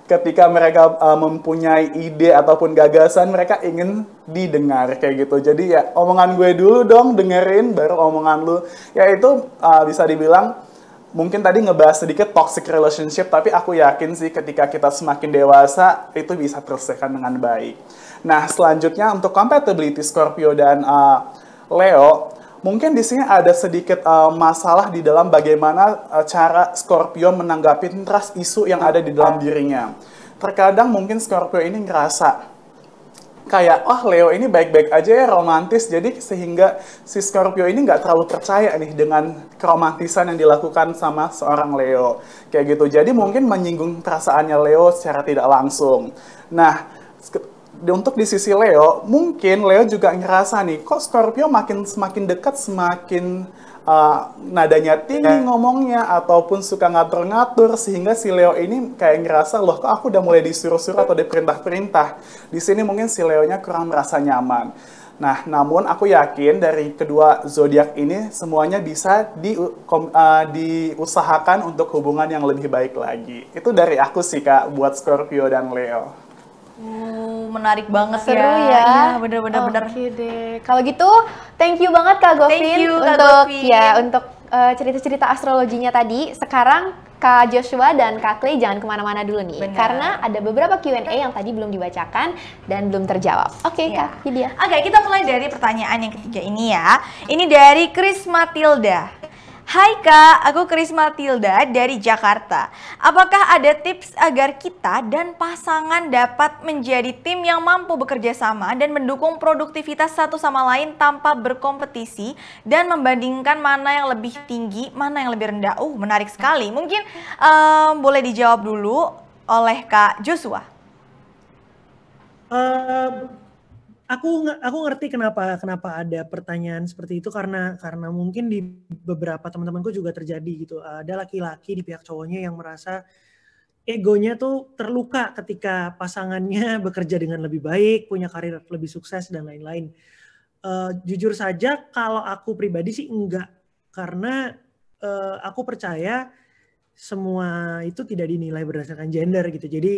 Ketika mereka mempunyai ide ataupun gagasan, mereka ingin didengar kayak gitu. Jadi ya omongan gue dulu dong, dengerin baru omongan lu. Ya itu bisa dibilang mungkin tadi ngebahas sedikit toxic relationship, tapi aku yakin sih ketika kita semakin dewasa itu bisa terselesaikan dengan baik. Nah, selanjutnya untuk compatibility Scorpio dan Leo, mungkin di sini ada sedikit masalah di dalam bagaimana cara Scorpio menanggapi trust isu yang ada di dalam dirinya. Terkadang mungkin Scorpio ini ngerasa kayak, oh Leo ini baik-baik aja ya, romantis, jadi sehingga si Scorpio ini nggak terlalu percaya nih dengan keromantisan yang dilakukan sama seorang Leo. Kayak gitu, jadi mungkin menyinggung perasaannya Leo secara tidak langsung. Nah, untuk di sisi Leo, mungkin Leo juga ngerasa nih, kok Scorpio semakin dekat, semakin nadanya tinggi ngomongnya, ataupun suka ngatur-ngatur, sehingga si Leo ini kayak ngerasa, loh kok aku udah mulai disuruh-suruh atau diperintah-perintah. Di sini mungkin si Leonya kurang merasa nyaman. Nah, namun aku yakin dari kedua zodiak ini semuanya bisa diusahakan untuk hubungan yang lebih baik lagi. Itu dari aku sih Kak, buat Scorpio dan Leo. Menarik banget Seru ya. ya. Iya, bener-bener. Oke deh. Kalau gitu, thank you banget Kak Govin Thank you, Kak untuk Govin. untuk cerita-cerita astrologinya tadi. Sekarang Kak Joshua dan Kak Clay jangan kemana-mana dulu nih. Benar. Karena ada beberapa Q&A yang tadi belum dibacakan dan belum terjawab. Oke, Iya. Kak Vidya. Oke, kita mulai dari pertanyaan yang ketiga ini ya. Ini dari Chris Matilda. Hai Kak, aku Chris Matilda dari Jakarta. Apakah ada tips agar kita dan pasangan dapat menjadi tim yang mampu bekerja sama dan mendukung produktivitas satu sama lain tanpa berkompetisi dan membandingkan mana yang lebih tinggi, mana yang lebih rendah? Menarik sekali. Mungkin boleh dijawab dulu oleh Kak Joshua. Aku ngerti kenapa ada pertanyaan seperti itu karena mungkin di beberapa teman-temanku juga terjadi gitu. Ada laki-laki di pihak cowoknya yang merasa egonya tuh terluka ketika pasangannya bekerja dengan lebih baik, punya karir lebih sukses dan lain-lain. Jujur saja kalau aku pribadi sih enggak, karena aku percaya semua itu tidak dinilai berdasarkan gender gitu. Jadi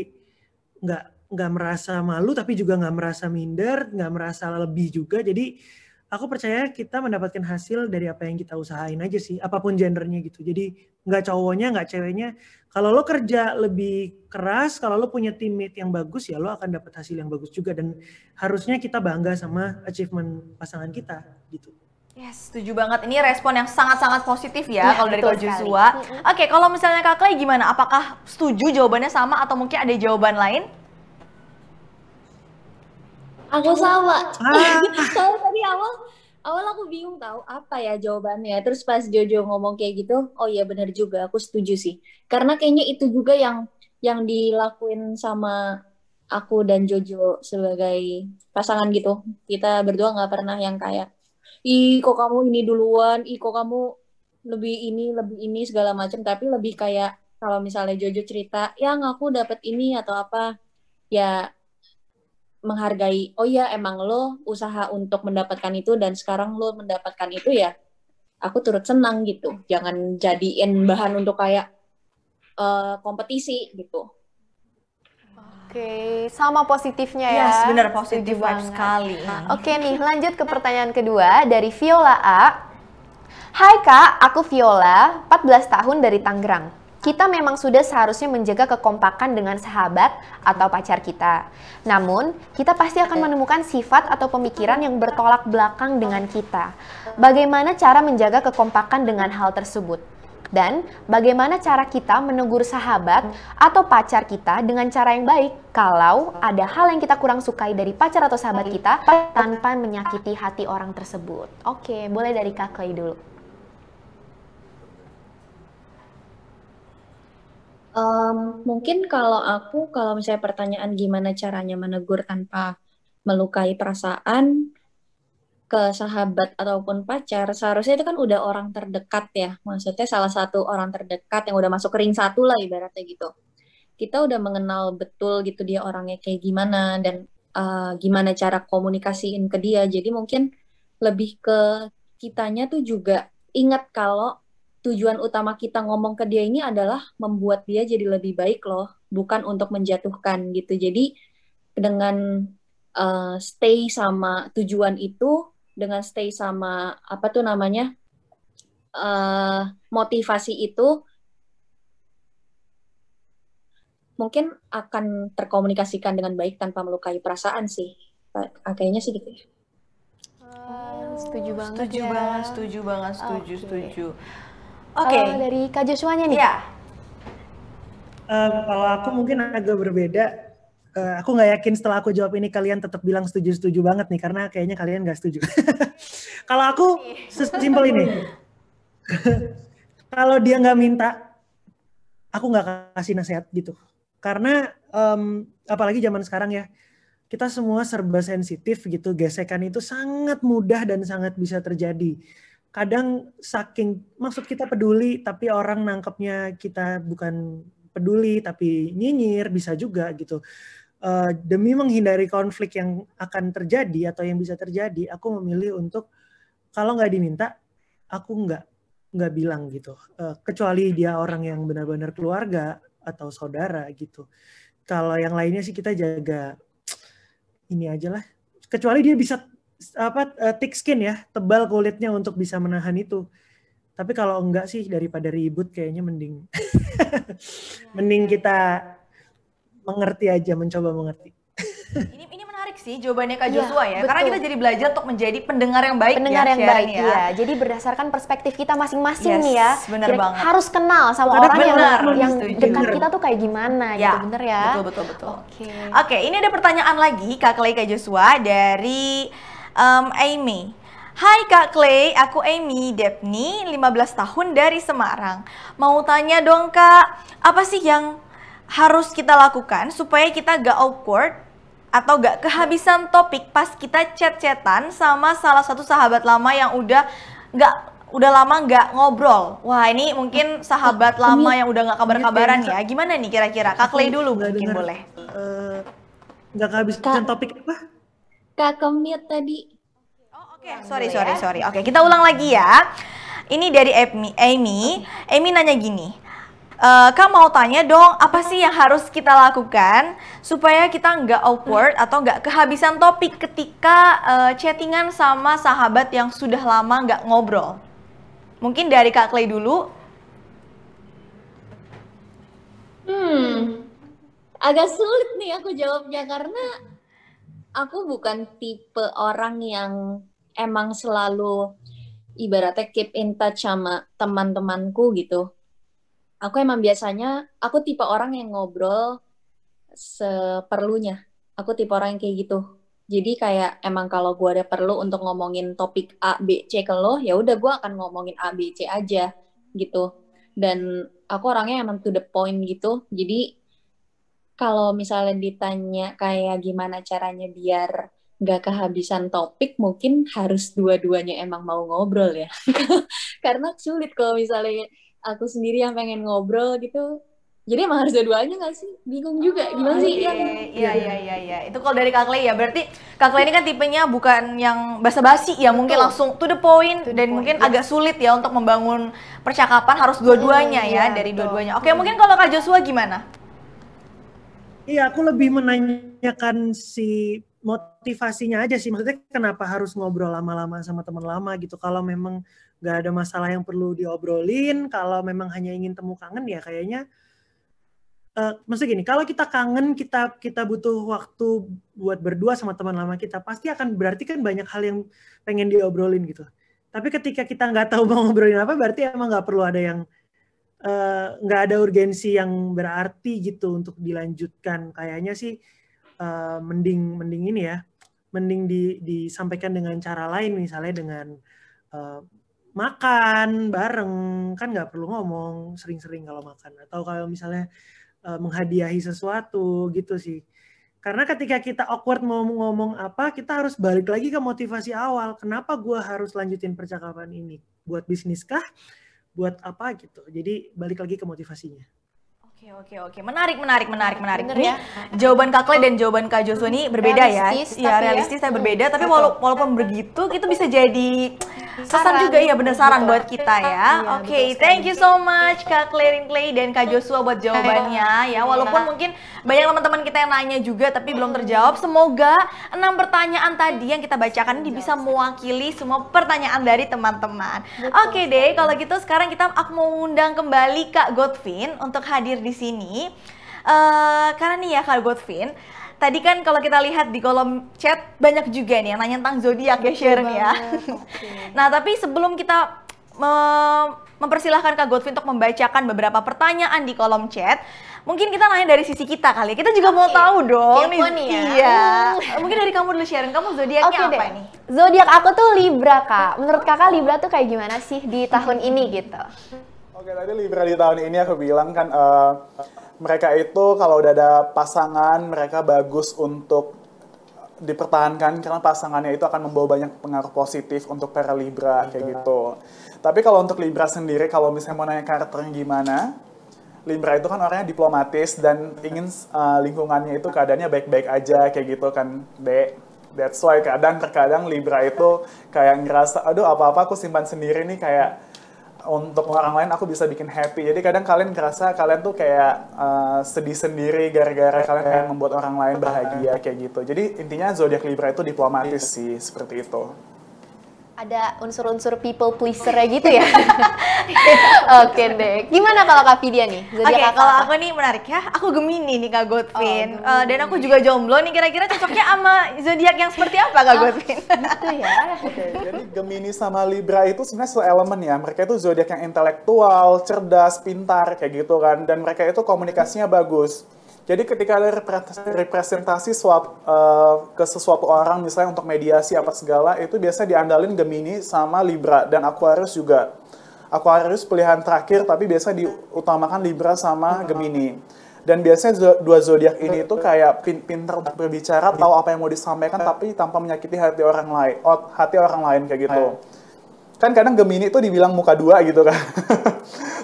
nggak merasa malu tapi juga nggak merasa minder, nggak merasa lebih juga. Jadi aku percaya kita mendapatkan hasil dari apa yang kita usahain aja sih, apapun gendernya gitu. Jadi nggak cowoknya, nggak ceweknya. Kalau lo kerja lebih keras, kalau lo punya teammate yang bagus, ya lo akan dapat hasil yang bagus juga. Dan harusnya kita bangga sama achievement pasangan kita gitu. Yes, setuju banget. Ini respon yang sangat-sangat positif ya kalau dari Kak betul Joshua. Oke, kalau misalnya Kak Clay gimana? Apakah setuju jawabannya sama atau mungkin ada jawaban lain? Aku sama. Soalnya tadi awal aku bingung tahu apa ya jawabannya. Terus pas Jojo ngomong kayak gitu, oh iya benar juga, aku setuju sih. Karena kayaknya itu juga yang dilakuin sama aku dan Jojo sebagai pasangan gitu. Kita berdua nggak pernah yang kayak, ih kok kamu ini duluan, ih kok kamu lebih ini segala macam. Tapi lebih kayak kalau misalnya Jojo cerita, yang aku dapat ini atau apa, ya menghargai, oh ya emang lo usaha untuk mendapatkan itu dan sekarang lo mendapatkan itu, ya aku turut senang gitu. Jangan jadiin bahan untuk kayak kompetisi gitu. Oke, sama positifnya ya. Yes, benar, positif Setuju vibe banget. sekali. Oke nih, lanjut ke pertanyaan kedua dari Viola A. Hai Kak, aku Viola, 14 tahun dari Tangerang. Kita memang sudah seharusnya menjaga kekompakan dengan sahabat atau pacar kita. Namun, kita pasti akan menemukan sifat atau pemikiran yang bertolak belakang dengan kita. Bagaimana cara menjaga kekompakan dengan hal tersebut? Dan bagaimana cara kita menegur sahabat atau pacar kita dengan cara yang baik kalau ada hal yang kita kurang sukai dari pacar atau sahabat kita tanpa menyakiti hati orang tersebut? Oke, boleh dari Kak Clay dulu. Mungkin kalau misalnya pertanyaan gimana caranya menegur tanpa melukai perasaan ke sahabat ataupun pacar, seharusnya itu kan udah orang terdekat ya. Maksudnya salah satu orang terdekat yang udah masuk ke ring satu lah ibaratnya gitu. Kita udah mengenal betul gitu dia orangnya kayak gimana dan gimana cara komunikasiin ke dia. Jadi mungkin lebih ke kitanya tuh juga ingat kalau tujuan utama kita ngomong ke dia ini adalah membuat dia jadi lebih baik loh, bukan untuk menjatuhkan gitu. Jadi dengan stay sama tujuan itu, dengan stay sama apa tuh namanya motivasi itu, mungkin akan terkomunikasikan dengan baik tanpa melukai perasaan sih. Kayaknya sih gitu ya. Setuju banget. Setuju banget. Setuju. Oke. Kalau dari Kak Joshua-nya nih? Iya. Kalau aku mungkin agak berbeda. Aku nggak yakin setelah aku jawab ini kalian tetap bilang setuju banget nih, karena kayaknya kalian nggak setuju. Kalau aku sesimpel ini. Kalau dia nggak minta, aku nggak kasih nasihat gitu. Karena apalagi zaman sekarang ya, kita semua serba sensitif gitu. Gesekan itu sangat mudah dan sangat bisa terjadi. Kadang maksud kita peduli, tapi orang nangkepnya kita bukan peduli, tapi nyinyir, bisa juga gitu. Demi menghindari konflik yang akan terjadi atau yang bisa terjadi, aku memilih untuk kalau nggak diminta, aku nggak bilang gitu. Kecuali dia orang yang benar-benar keluarga atau saudara gitu. Kalau yang lainnya sih kita jaga ini aja lah. Kecuali dia bisa thick skin ya, tebal kulitnya untuk bisa menahan itu. Tapi kalau enggak sih, daripada ribut kayaknya mending kita mengerti aja, mencoba mengerti. Ini menarik sih jawabannya Kak Joshua ya, karena kita jadi belajar untuk menjadi pendengar yang baik. Jadi berdasarkan perspektif kita masing-masing nih ya. Bener banget. Harus kenal sama orang yang dekat kita tuh kayak gimana gitu, bener ya. Betul. Oke, ini ada pertanyaan lagi Kak Clay, Kak Joshua dari Amy. Hai Kak Clay, aku Amy Depni, 15 tahun dari Semarang. Mau tanya dong Kak, apa sih yang harus kita lakukan supaya kita gak awkward atau gak kehabisan topik pas kita chat-chatan sama salah satu sahabat lama yang udah lama gak ngobrol? Wah, ini mungkin sahabat lama yang udah gak kabar-kabaran ya. Gimana nih kira-kira? Kak Clay dulu mungkin boleh. Gak kehabisan topik apa? Kak Kemit tadi. Oke, sorry. Oke, kita ulang lagi ya. Ini dari Amy. Amy nanya gini. Kak mau tanya dong, apa sih yang harus kita lakukan supaya kita nggak awkward atau nggak kehabisan topik ketika chattingan sama sahabat yang sudah lama nggak ngobrol? Mungkin dari Kak Clay dulu. Agak sulit nih aku jawabnya karena aku bukan tipe orang yang emang selalu ibaratnya keep in touch sama teman-temanku gitu. Aku emang biasanya, aku tipe orang yang ngobrol seperlunya. Aku tipe orang yang kayak gitu. Jadi kayak emang kalau gue ada perlu untuk ngomongin topik A, B, C ke lo, ya udah gue akan ngomongin A, B, C aja gitu. Dan aku orangnya emang to the point gitu. Jadi kalau misalnya ditanya kayak gimana caranya biar nggak kehabisan topik, mungkin harus dua-duanya emang mau ngobrol ya. Karena sulit kalau misalnya aku sendiri yang pengen ngobrol gitu. Jadi emang harus dua-duanya nggak sih? Bingung juga. Gimana sih? Iya. Itu kalau dari Kak Clay ya, berarti Kak Clay ini kan tipenya bukan yang basa-basi ya, mungkin langsung to the point dan mungkin agak sulit ya untuk membangun percakapan, harus dua-duanya ya, dari dua-duanya. Oke, mungkin kalau Kak Joshua gimana? Iya, aku lebih menanyakan si motivasinya aja sih. Maksudnya kenapa harus ngobrol lama-lama sama teman lama gitu. Kalau memang nggak ada masalah yang perlu diobrolin, kalau memang hanya ingin temu kangen ya kayaknya maksudnya gini, kalau kita kangen, kita butuh waktu buat berdua sama teman lama kita, pasti akan berarti kan banyak hal yang pengen diobrolin gitu. Tapi ketika kita nggak tahu mau ngobrolin apa, berarti emang nggak perlu ada yang nggak ada urgensi yang berarti gitu untuk dilanjutkan. Kayaknya sih mending ini ya, mending disampaikan dengan cara lain, misalnya dengan makan bareng, kan nggak perlu ngomong sering-sering kalau makan, atau kalau misalnya menghadiahi sesuatu gitu sih. Karena ketika kita awkward mau ngomong apa, kita harus balik lagi ke motivasi awal. Kenapa gue harus lanjutin percakapan ini? Buat bisnis kah? Buat apa gitu. Jadi balik lagi ke motivasinya. Oke. Menarik. Ini jawaban Kak Clay dan jawaban Kak Joshua ini berbeda realistis, ya. Iya, realistis tapi berbeda. Tapi walaupun begitu, itu bisa jadi pesan juga ya, bener saran buat kita ya. Oke, thank you so much Kak Clay dan Kak Joshua buat jawabannya ya. Walaupun mungkin banyak teman-teman kita yang nanya juga tapi belum terjawab. Semoga 6 pertanyaan tadi yang kita bacakan ini bisa mewakili semua pertanyaan dari teman-teman. Oke deh, kalau gitu sekarang aku mau undang kembali Kak Godvin untuk hadir di sini. Karena nih ya Kak Godvin, tadi kan kalau kita lihat di kolom chat banyak juga nih yang nanya tentang zodiak ya, Sharon ya. Nah, tapi sebelum kita mempersilahkan Kak Godvin untuk membacakan beberapa pertanyaan di kolom chat, mungkin kita nanya dari sisi kita kali. Kita juga mau tahu dong nih. Iya. Mungkin dari kamu dulu, Sharon. Kamu zodiaknya apa nih? Zodiak aku tuh Libra, Kak. Menurut Kakak Libra tuh kayak gimana sih di tahun ini gitu? Oke, tadi Libra di tahun ini aku bilang kan mereka itu kalau udah ada pasangan, mereka bagus untuk dipertahankan karena pasangannya itu akan membawa banyak pengaruh positif untuk para Libra kayak gitu. Tapi kalau untuk Libra sendiri, kalau misalnya mau nanya karakternya gimana, Libra itu kan orangnya diplomatis dan ingin lingkungannya itu keadaannya baik-baik aja kayak gitu kan, Dek. That's why terkadang Libra itu kayak ngerasa, aduh apa-apa aku simpan sendiri nih, kayak untuk orang lain aku bisa bikin happy. Jadi kadang kalian ngerasa kalian tuh kayak sedih sendiri gara-gara kalian pengen membuat orang lain bahagia kayak gitu. Jadi intinya zodiak Libra itu diplomatis sih, seperti itu. Ada unsur-unsur people pleaser-nya gitu ya? Oke deh. Gimana kalau Kak Vidya nih? Oke, kalau aku nih menarik ya. Aku Gemini nih Kak Godvin. Dan aku juga jomblo nih. Kira-kira cocoknya sama zodiak yang seperti apa Kak Godvin? Gitu ya. Jadi Gemini sama Libra itu sebenarnya seelemen ya. Mereka itu zodiak yang intelektual, cerdas, pintar kayak gitu kan. Dan mereka itu komunikasinya bagus. Jadi ketika ada representasi ke sesuatu orang, misalnya untuk mediasi apa segala, itu biasanya diandalin Gemini sama Libra, dan Aquarius juga. Aquarius pilihan terakhir, tapi biasa diutamakan Libra sama Gemini. Dan biasanya dua zodiak ini itu kayak pintar untuk berbicara, tahu apa yang mau disampaikan, tapi tanpa menyakiti hati orang lain kayak gitu. Kan kadang Gemini itu dibilang muka dua gitu kan.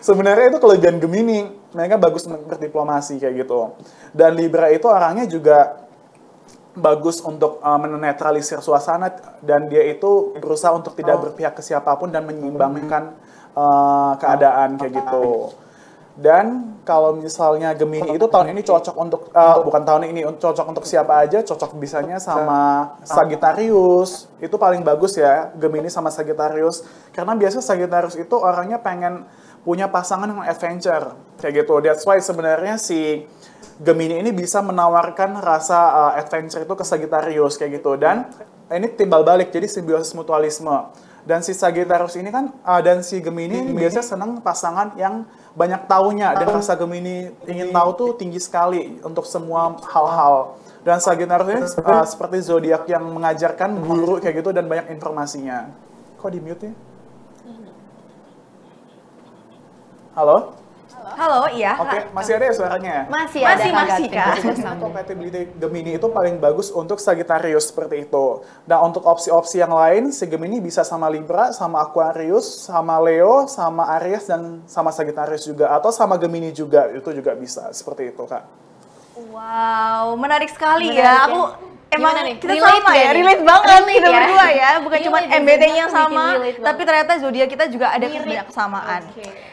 Sebenarnya itu kelebihan Gemini, mereka bagus untuk berdiplomasi kayak gitu. Dan Libra itu orangnya juga bagus untuk menetralisir suasana, dan dia itu berusaha untuk tidak berpihak ke siapapun dan menyeimbangkan keadaan kayak gitu. Dan kalau misalnya Gemini itu tahun ini cocok untuk, bukan tahun ini, cocok untuk siapa aja, cocok bisanya sama Sagittarius. Itu paling bagus ya, Gemini sama Sagittarius. Karena biasanya Sagittarius itu orangnya pengen punya pasangan yang adventure, kayak gitu. That's why sebenarnya si Gemini ini bisa menawarkan rasa adventure itu ke Sagittarius, kayak gitu. Dan ini timbal balik, jadi simbiosis mutualisme. Dan si Sagittarius ini kan, dan si Gemini ini biasanya senang pasangan yang banyak taunya. Dan rasa Gemini ingin tahu tuh tinggi sekali untuk semua hal-hal. Dan Sagittarius ini seperti zodiak yang mengajarkan, guru kayak gitu, dan banyak informasinya. Kok di mute ya? Halo? Halo, iya. Oke, masih ada ya suaranya? Masih ada, Masih, Kak. Compatibility Gemini itu paling bagus untuk Sagittarius seperti itu. Dan untuk opsi-opsi yang lain, si Gemini bisa sama Libra, sama Aquarius, sama Leo, sama Aries, dan sama Sagittarius juga. Atau sama Gemini juga, itu juga bisa. Seperti itu, Kak. Wow, menarik sekali Menarik ya. ya. Aku emang Gimana nih? kita Relate sama gak ya, nih? relate banget Relate kita ya? berdua ya. Bukan cuma Relate, MBTI-nya bikin sama, relate tapi ternyata zodiak kita juga ada banyak kesamaan.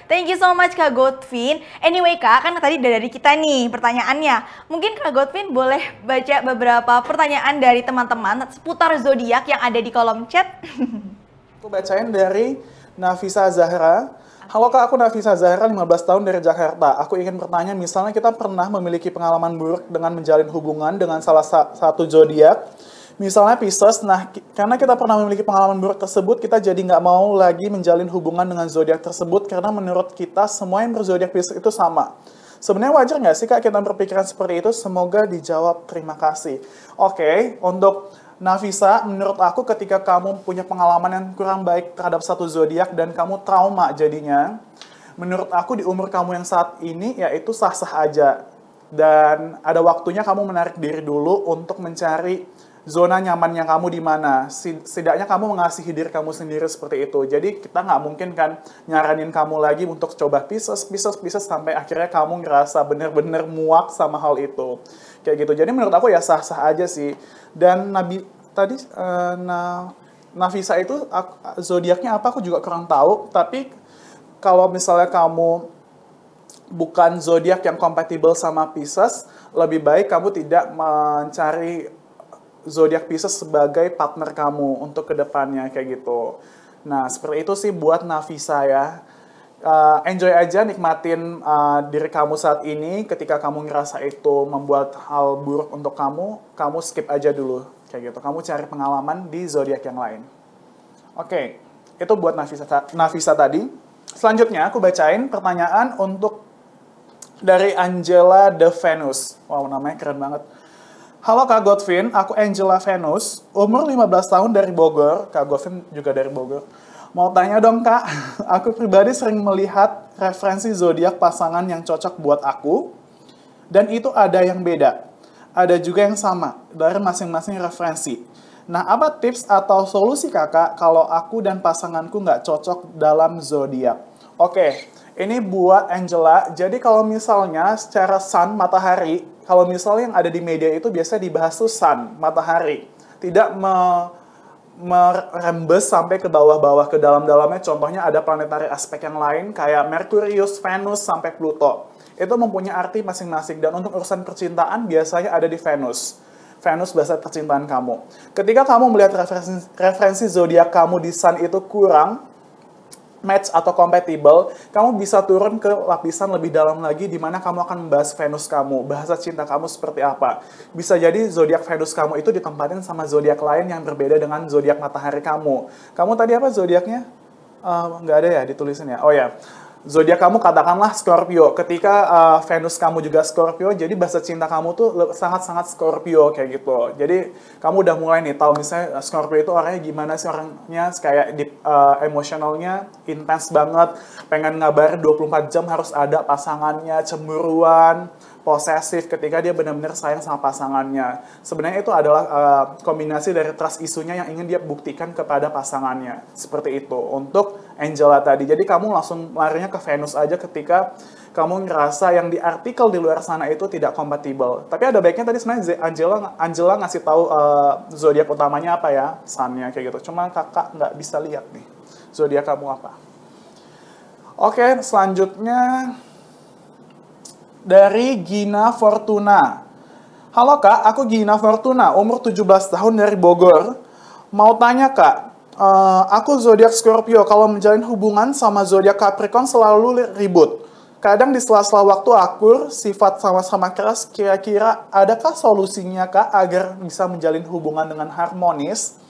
Thank you so much Kak Godvin. Anyway Kak, kan tadi dari kita nih pertanyaannya. Mungkin Kak Godvin boleh baca beberapa pertanyaan dari teman-teman seputar zodiak yang ada di kolom chat. Aku bacain dari Nafisa Zahra. Halo Kak, aku Nafisa Zahra, 15 tahun dari Jakarta. Aku ingin bertanya, misalnya kita pernah memiliki pengalaman buruk dengan menjalin hubungan dengan salah satu zodiak, misalnya Pisces. Nah, karena kita pernah memiliki pengalaman buruk tersebut, kita jadi nggak mau lagi menjalin hubungan dengan zodiak tersebut karena menurut kita semua yang berzodiak Pisces itu sama. Sebenarnya wajar nggak sih Kak kita berpikiran seperti itu? Semoga dijawab. Terima kasih. Oke, untuk Nafisa, menurut aku ketika kamu punya pengalaman yang kurang baik terhadap satu zodiak dan kamu trauma jadinya, menurut aku di umur kamu yang saat ini ya itu sah-sah aja. Dan ada waktunya kamu menarik diri dulu untuk mencari zona nyamannya kamu di mana. Setidaknya kamu mengasihi diri kamu sendiri seperti itu. Jadi kita nggak mungkin kan nyaranin kamu lagi untuk coba Pisces sampai akhirnya kamu ngerasa bener-bener muak sama hal itu. Kayak gitu. Jadi menurut aku ya sah-sah aja sih. Dan Nafisa itu zodiaknya apa aku juga kurang tahu. Tapi kalau misalnya kamu bukan zodiak yang kompatibel sama Pisces, lebih baik kamu tidak mencari zodiak Pisces sebagai partner kamu untuk kedepannya kayak gitu. Nah seperti itu sih buat Nafisa ya. Enjoy aja, nikmatin diri kamu saat ini. Ketika kamu ngerasa itu membuat hal buruk untuk kamu skip aja dulu kayak gitu. Kamu cari pengalaman di zodiak yang lain. Oke, itu buat Nafisa tadi. Selanjutnya aku bacain pertanyaan untuk dari Angela The Venus. Wow, namanya keren banget. Halo Kak Godvin, aku Angela Venus, umur 15 tahun dari Bogor. Kak Godvin juga dari Bogor. Mau tanya dong Kak, aku pribadi sering melihat referensi zodiak pasangan yang cocok buat aku, dan itu ada yang beda. Ada juga yang sama dari masing-masing referensi. Nah, apa tips atau solusi Kakak kalau aku dan pasanganku nggak cocok dalam zodiak? Oke, ini buat Angela. Jadi kalau misalnya secara sun, matahari, kalau misalnya yang ada di media itu biasanya dibahas tuh sun, matahari. Tidak merembes sampai ke bawah-bawah, ke dalam-dalamnya. Contohnya ada planetary aspek yang lain, kayak Merkurius, Venus, sampai Pluto. Itu mempunyai arti masing-masing. Dan untuk urusan percintaan, biasanya ada di Venus. Venus bahasa percintaan kamu. Ketika kamu melihat referensi zodiak kamu di Sun itu kurang match atau compatible, kamu bisa turun ke lapisan lebih dalam lagi di mana kamu akan membahas Venus kamu, bahasa cinta kamu seperti apa. Bisa jadi zodiak Venus kamu itu ditempatin sama zodiak lain yang berbeda dengan zodiak matahari kamu. Kamu tadi apa zodiaknya? Nggak ada ya ditulisin ya? Oh ya. Zodiak kamu katakanlah Scorpio. Ketika Venus kamu juga Scorpio, jadi bahasa cinta kamu tuh sangat-sangat Scorpio kayak gitu. Jadi kamu udah mulai nih tahu misalnya Scorpio itu orangnya gimana sih, orangnya kayak emosionalnya intens banget, pengen ngabarin 24 jam harus ada pasangannya, cemburuan, posesif ketika dia benar-benar sayang sama pasangannya. Sebenarnya itu adalah kombinasi dari trust isunya yang ingin dia buktikan kepada pasangannya. Seperti itu untuk Angela tadi. Jadi kamu langsung larinya ke Venus aja ketika kamu ngerasa yang di artikel di luar sana itu tidak kompatibel. Tapi ada baiknya tadi sebenarnya Angela ngasih tahu zodiak utamanya apa ya, Sun-nya kayak gitu. Cuma kakak nggak bisa lihat nih zodiak kamu apa. Oke, selanjutnya dari Gina Fortuna. Halo Kak, aku Gina Fortuna, umur 17 tahun dari Bogor. Mau tanya Kak, aku zodiak Scorpio, kalau menjalin hubungan sama zodiak Capricorn selalu ribut. Kadang di sela-sela waktu akur, sifat sama-sama keras, kira-kira adakah solusinya Kak agar bisa menjalin hubungan dengan harmonis?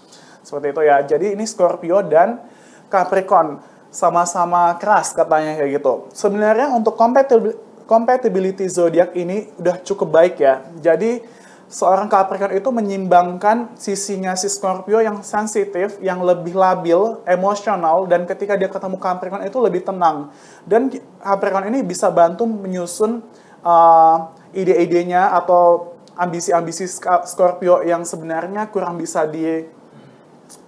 Seperti itu ya, jadi ini Scorpio dan Capricorn sama-sama keras katanya kayak gitu. Sebenarnya untuk compatibility zodiak ini udah cukup baik ya. Jadi seorang Capricorn itu menyimbangkan sisinya si Scorpio yang sensitif, yang lebih labil, emosional, dan ketika dia ketemu Capricorn itu lebih tenang. Dan Capricorn ini bisa bantu menyusun ide-idenya atau ambisi-ambisi Scorpio yang sebenarnya kurang bisa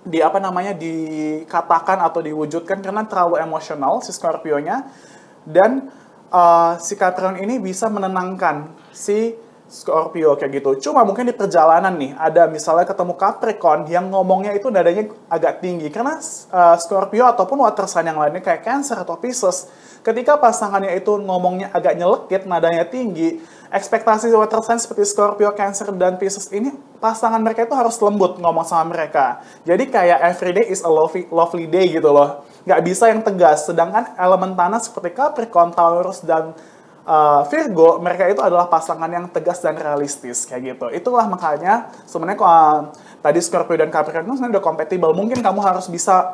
dikatakan atau diwujudkan karena terlalu emosional si Scorpio-nya. Dan si Capricorn ini bisa menenangkan si Scorpio kayak gitu. Cuma mungkin di perjalanan nih, ada misalnya ketemu Capricorn yang ngomongnya itu nadanya agak tinggi. Karena Scorpio ataupun water sign yang lainnya kayak Cancer atau Pisces, ketika pasangannya itu ngomongnya agak nyelekit, nadanya tinggi, ekspektasi water sign seperti Scorpio, Cancer, dan Pisces ini, pasangan mereka itu harus lembut ngomong sama mereka. Jadi kayak everyday is a lovely day gitu loh. Nggak bisa yang tegas. Sedangkan elemen tanah seperti Capricorn, Taurus, dan Virgo, mereka itu adalah pasangan yang tegas dan realistis kayak gitu. Itulah makanya sebenarnya tadi Scorpio dan Capricorn itu sebenarnya udah compatible. Mungkin kamu harus bisa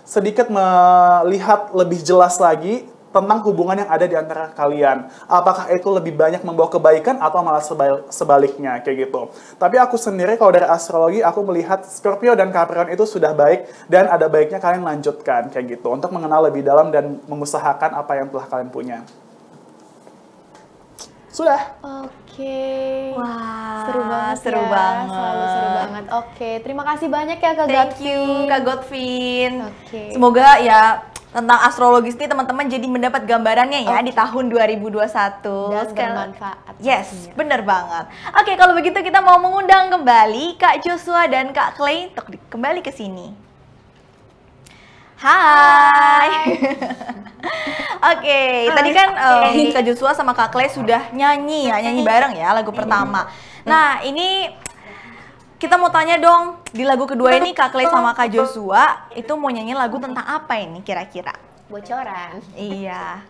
sedikit melihat lebih jelas lagi tentang hubungan yang ada di antara kalian. Apakah itu lebih banyak membawa kebaikan atau malah sebaliknya kayak gitu. Tapi aku sendiri kalau dari astrologi aku melihat Scorpio dan Capricorn itu sudah baik dan ada baiknya kalian lanjutkan kayak gitu untuk mengenal lebih dalam dan mengusahakan apa yang telah kalian punya. Sudah. Oke. Wah, seru banget seru ya. banget. Selalu seru banget. Oke, terima kasih banyak ya Kak Thank you, Godfin. Kak Godfin. Oke. Semoga ya tentang astrologis ini teman-teman jadi mendapat gambarannya ya di tahun 2021. Dan bermanfaat. Yes, bener banget. Oke, kalau begitu kita mau mengundang kembali Kak Joshua dan Kak Clay untuk kembali ke sini. Hai. Oke, tadi kan Kak Joshua sama Kak Clay sudah nyanyi bareng ya lagu pertama. Nah, ini kita mau tanya dong, di lagu kedua ini Kak Clay sama Kak Joshua itu mau nyanyi lagu tentang apa ini kira-kira? Bocoran. Iya.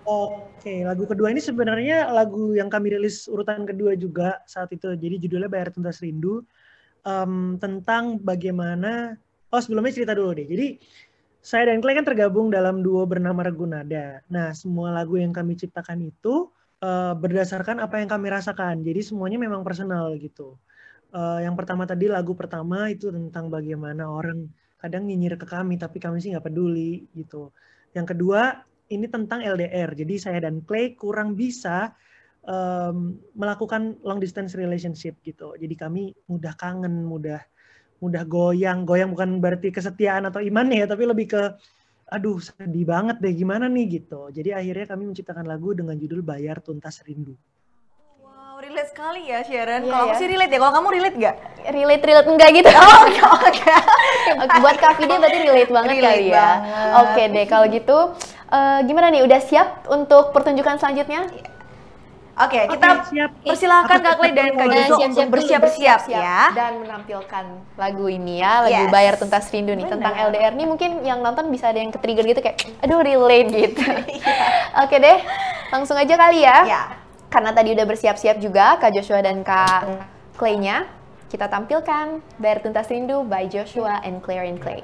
Oke, lagu kedua ini sebenarnya lagu yang kami rilis urutan kedua juga saat itu. Jadi judulnya Bayar Tuntas Rindu, tentang bagaimana. Oh, sebelumnya cerita dulu deh. Jadi saya dan Clay kan tergabung dalam duo bernama Ragunada. Nah, semua lagu yang kami ciptakan itu berdasarkan apa yang kami rasakan. Jadi semuanya memang personal gitu. Yang pertama tadi, lagu pertama itu tentang bagaimana orang kadang nyinyir ke kami, tapi kami sih nggak peduli gitu. Yang kedua, ini tentang LDR. Jadi saya dan Clay kurang bisa melakukan long distance relationship gitu. Jadi kami mudah kangen, mudah goyang bukan berarti kesetiaan atau imannya ya, tapi lebih ke aduh sedih banget deh gimana nih gitu. Jadi akhirnya kami menciptakan lagu dengan judul Bayar Tuntas Rindu. Wow, relate sekali ya Sharon. Iya, Kalau aku sih relate ya, kalau kamu relate nggak? Relate enggak gitu. Oh, oke. Buat Kak Vidi berarti relate banget kali ya. Oke deh, kalau gitu gimana nih, udah siap untuk pertunjukan selanjutnya? Oke, kita persilahkan Kak Clay dan Kak Joshua untuk bersiap-siap ya. Dan menampilkan lagu ini ya, lagu Bayar Tuntas Rindu nih. Bener. Tentang LDR nih mungkin yang nonton bisa ada yang ke-trigger gitu kayak, aduh relate gitu. Oke deh, langsung aja kali ya. Karena tadi udah bersiap-siap juga Kak Joshua dan Kak Clay-nya, kita tampilkan Bayar Tuntas Rindu by Joshua and Claire and Clay.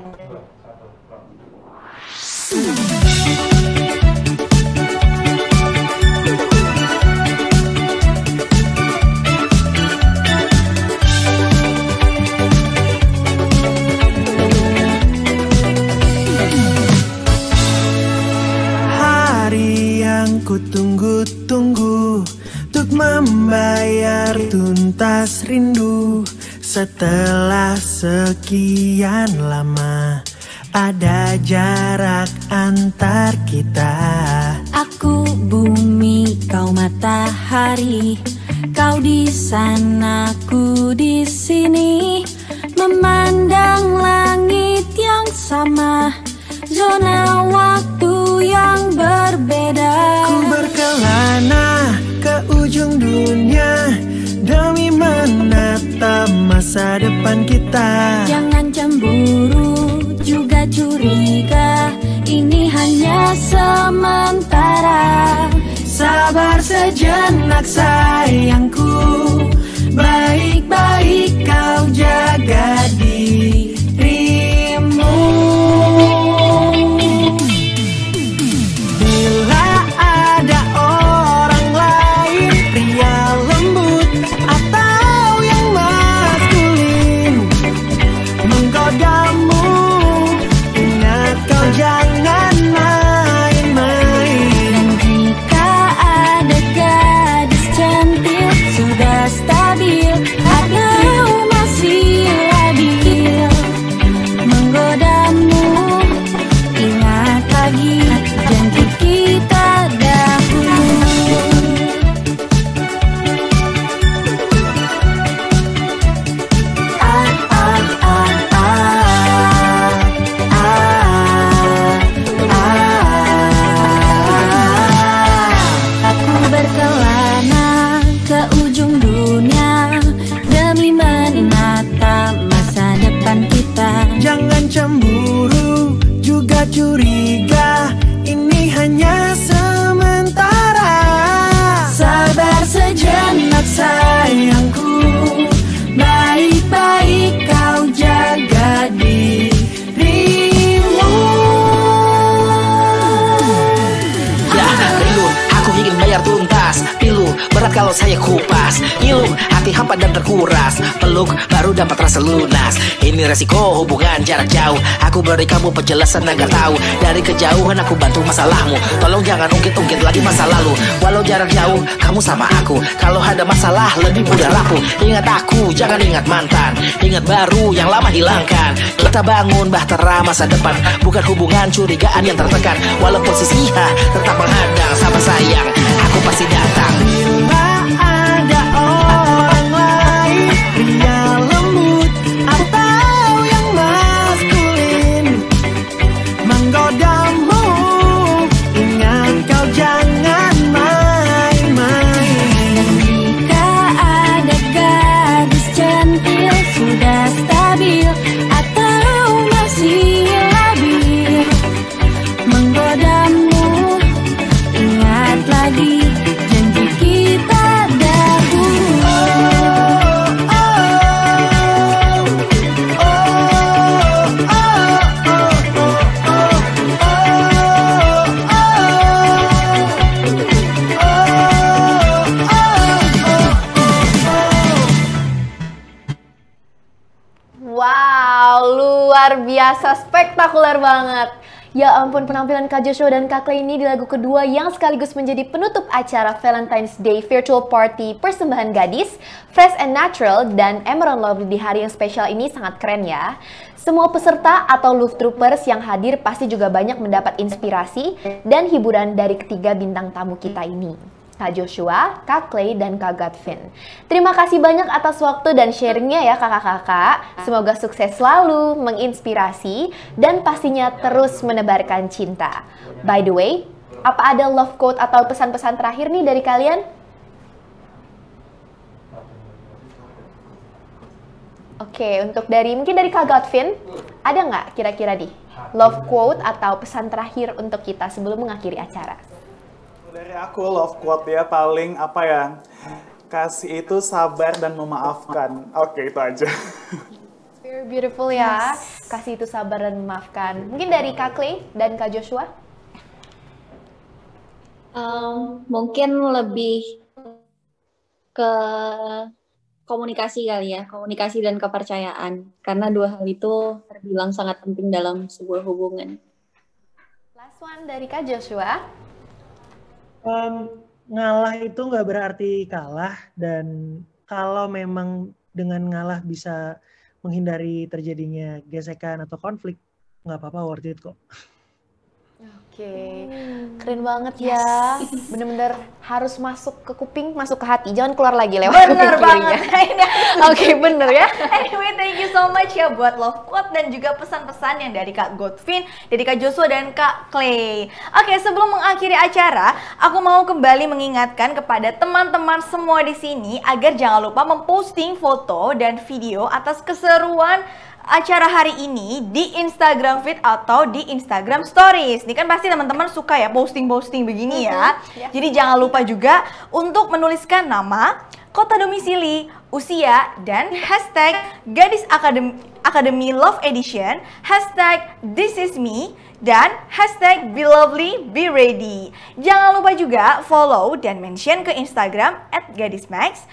Ku tunggu-tunggu untuk membayar tuntas rindu. Setelah sekian lama ada jarak antar kita. Aku bumi, kau matahari, kau di sana, aku di sini, memandang langit yang sama, zona waktu yang berbeda. Ku berkelana ke ujung dunia demi menatap masa depan kita. Jangan cemburu, juga curiga, ini hanya sementara. Sabar sejenak sayangku, baik-baik kau jaga dirimu. Bila ada orang lain, pria lembut atau yang maskulin menggodamu, ingat kau jangan main-main. Dan jika ada gadis cantik sudah stabil atau masih labil menggodamu, ingat lagi janji kita dahulu. Aku berkelana ke ujung dunia demi menatap masa depan kita. Jangan cemburu, juga curiga, ini hanya sementara. Sabar sejenak sayangku, baik-baik kau jaga dirimu. Ya, rindu, aku ingin bayar tuntas. Pilu, berat kalau saya kupas. Ilum, hati hampa dan terkuras. Peluk, baru dapat rasa lunas. Ini resiko hubungan jarak jauh. Aku beri kamu penjelasan agar tahu. Dari kejauhan aku bantu masalahmu. Tolong jangan ungkit-ungkit lagi masa lalu. Walau jarak jauh, kamu sama aku. Kalau ada masalah, lebih mudah rapuh. Ingat aku, jangan ingat mantan. Ingat baru, yang lama hilangkan. Kita bangun bahtera masa depan. Bukan hubungan curigaan yang tertekan. Walaupun sisiha tetap menghadang. Sabar sayang, aku pasti datang. Bila ada orang lain, pria lembut atau yang maskulin menggodamu, ingat kau jangan main-main. Jika ada gadis cantik sudah stabil atau masih labil menggodamu, ingat lagi janji kita dahulu. Wow, luar biasa, spektakuler banget. Ya ampun, penampilan Kak Joshua dan Kak Clay ini di lagu kedua yang sekaligus menjadi penutup acara Valentine's Day Virtual Party persembahan gadis, Fresh and Natural dan Emerald Lovely di hari yang spesial ini sangat keren ya. Semua peserta atau Love Troopers yang hadir pasti juga banyak mendapat inspirasi dan hiburan dari ketiga bintang tamu kita ini, Kak Joshua, Kak Clay, dan Kak Godfin. Terima kasih banyak atas waktu dan sharingnya ya kakak-kakak. Semoga sukses selalu, menginspirasi, dan pastinya terus menebarkan cinta. By the way, apa ada love quote atau pesan-pesan terakhir nih dari kalian? Oke, untuk mungkin dari Kak Godfin, ada nggak kira-kira nih love quote atau pesan terakhir untuk kita sebelum mengakhiri acara? Dari aku love quote ya paling apa ya, kasih itu sabar dan memaafkan. Oke, itu aja. Very beautiful ya, kasih itu sabar dan memaafkan. Mungkin dari Kak Clay dan Kak Joshua? Mungkin lebih ke komunikasi kali ya, komunikasi dan kepercayaan. Karena dua hal itu terbilang sangat penting dalam sebuah hubungan. Last one dari Kak Joshua. Ngalah itu nggak berarti kalah, dan kalau memang dengan ngalah bisa menghindari terjadinya gesekan atau konflik, nggak apa-apa, worth it kok. Oke, keren banget ya. Bener-bener harus masuk ke kuping, masuk ke hati. Jangan keluar lagi lewat kuping Bener kirinya. banget. Oke, bener ya. Anyway, thank you so much ya buat love quote dan juga pesan-pesan yang dari Kak Godvin, dari Kak Joshua dan Kak Clay. Oke, sebelum mengakhiri acara, aku mau kembali mengingatkan kepada teman-teman semua di sini agar jangan lupa memposting foto dan video atas keseruan acara hari ini di Instagram feed atau di Instagram stories. Ini kan pasti teman-teman suka ya posting-posting begini ya. Jadi jangan lupa juga untuk menuliskan nama, kota domisili, usia, dan hashtag Gadis Academy Love Edition, hashtag This Is Me, dan hashtag Be Lovely, Be Ready. Jangan lupa juga follow dan mention ke Instagram @gadismax,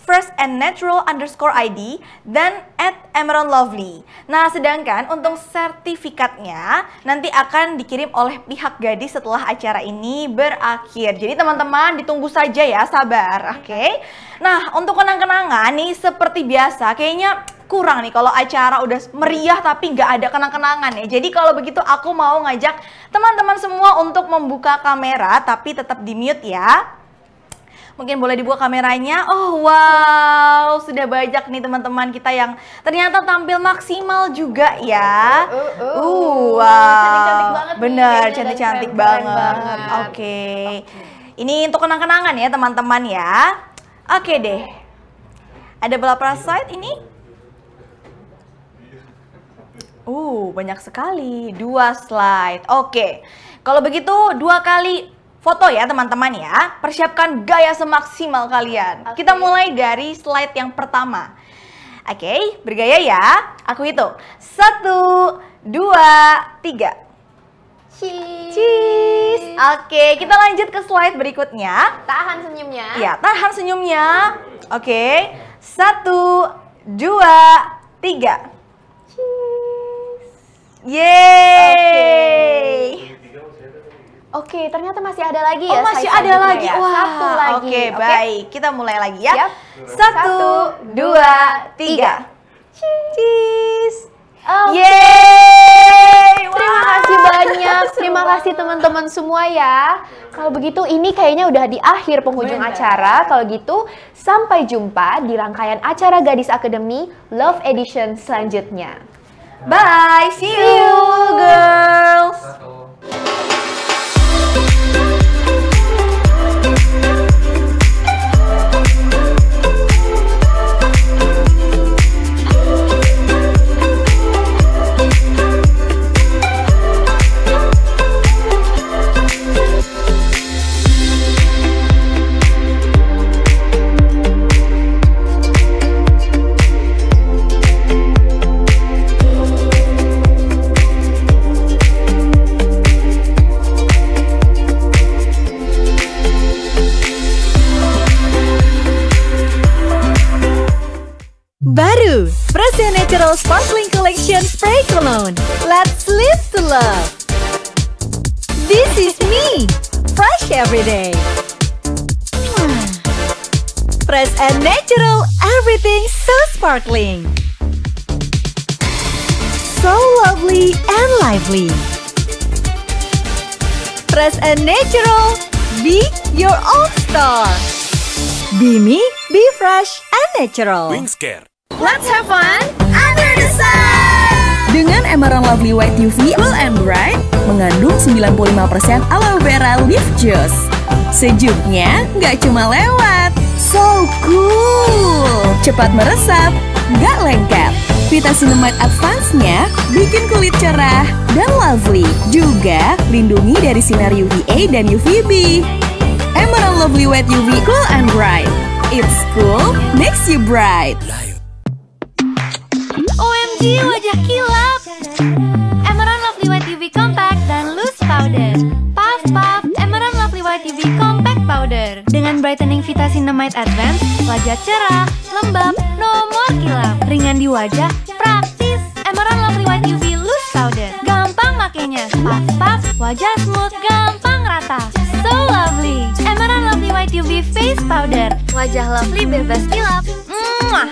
@fresh_and_natural_id, dan @emeraldlovely. Nah, sedangkan untuk sertifikatnya nanti akan dikirim oleh pihak Gadis setelah acara ini berakhir. Jadi teman-teman ditunggu saja ya, sabar, oke? Nah, untuk kenang-kenangan nih seperti biasa, kayaknya kurang nih kalau acara udah meriah tapi nggak ada kenang-kenangan ya. Jadi kalau begitu aku mau ngajak teman-teman semua untuk membuka kamera tapi tetap di mute ya. Mungkin boleh dibuka kameranya. Oh wow, sudah banyak nih teman-teman kita yang ternyata tampil maksimal juga ya. Wow, cantik-cantik banget. Bener, cantik-cantik banget. Oke. Ini untuk kenang-kenangan ya teman-teman ya. Oke deh. Ada berapa slide ini? Banyak sekali. 2 slide. Oke. Kalau begitu 2 kali foto ya teman-teman ya. Persiapkan gaya semaksimal kalian. Kita mulai dari slide yang pertama. Oke, bergaya ya. Aku hitung. 1, 2, 3. Cheese. Oke, kita lanjut ke slide berikutnya. Tahan senyumnya. Ya, tahan senyumnya. Oke. 1, 2, 3. Yeay. Oke, ternyata masih ada lagi ya. Masih ada lagi. Ya. Wah, 1 lagi. Oke, baik. Kita mulai lagi ya. Siap. 1, 2, 3. Cheese. Yeay. Terima kasih banyak. Terima kasih teman-teman semua ya. Kalau begitu ini kayaknya udah di akhir penghujung acara. Kalau gitu sampai jumpa di rangkaian acara Gadis Academy Love Edition selanjutnya. Bye. See you, girls. Baru, Fresh and Natural Sparkling Collection Spray Cologne. Let's live to love. This is me, fresh every day. Fresh and natural, everything so sparkling. So lovely and lively. Fresh and natural, be your own star. Be me, be fresh and natural. Wingscare. Let's have fun under the sun! Dengan Emerald Lovely White UV Cool and Bright, mengandung 95% aloe vera leaf juice. Sejuknya nggak cuma lewat, so cool! Cepat meresap, nggak lengket. Vitacinemide Advance-nya bikin kulit cerah dan lovely. Juga lindungi dari sinar UVA dan UVB. Emerald Lovely White UV Cool and Bright. It's cool, makes you bright. OMG, wajah kilap. Emerald Lovely White UV Compact dan Loose Powder. Puff Puff Emerald Lovely White UV Compact Powder. Dengan brightening Vitacinemide Advance, wajah cerah, lembab, no more kilap. Ringan di wajah, praktis. Emerald Lovely White UV Loose Powder. Gampang makainya. Puff Puff, wajah smooth, gampang rata. So lovely. Emerald Lovely White UV Face Powder. Wajah lovely bebas kilap. Mwah.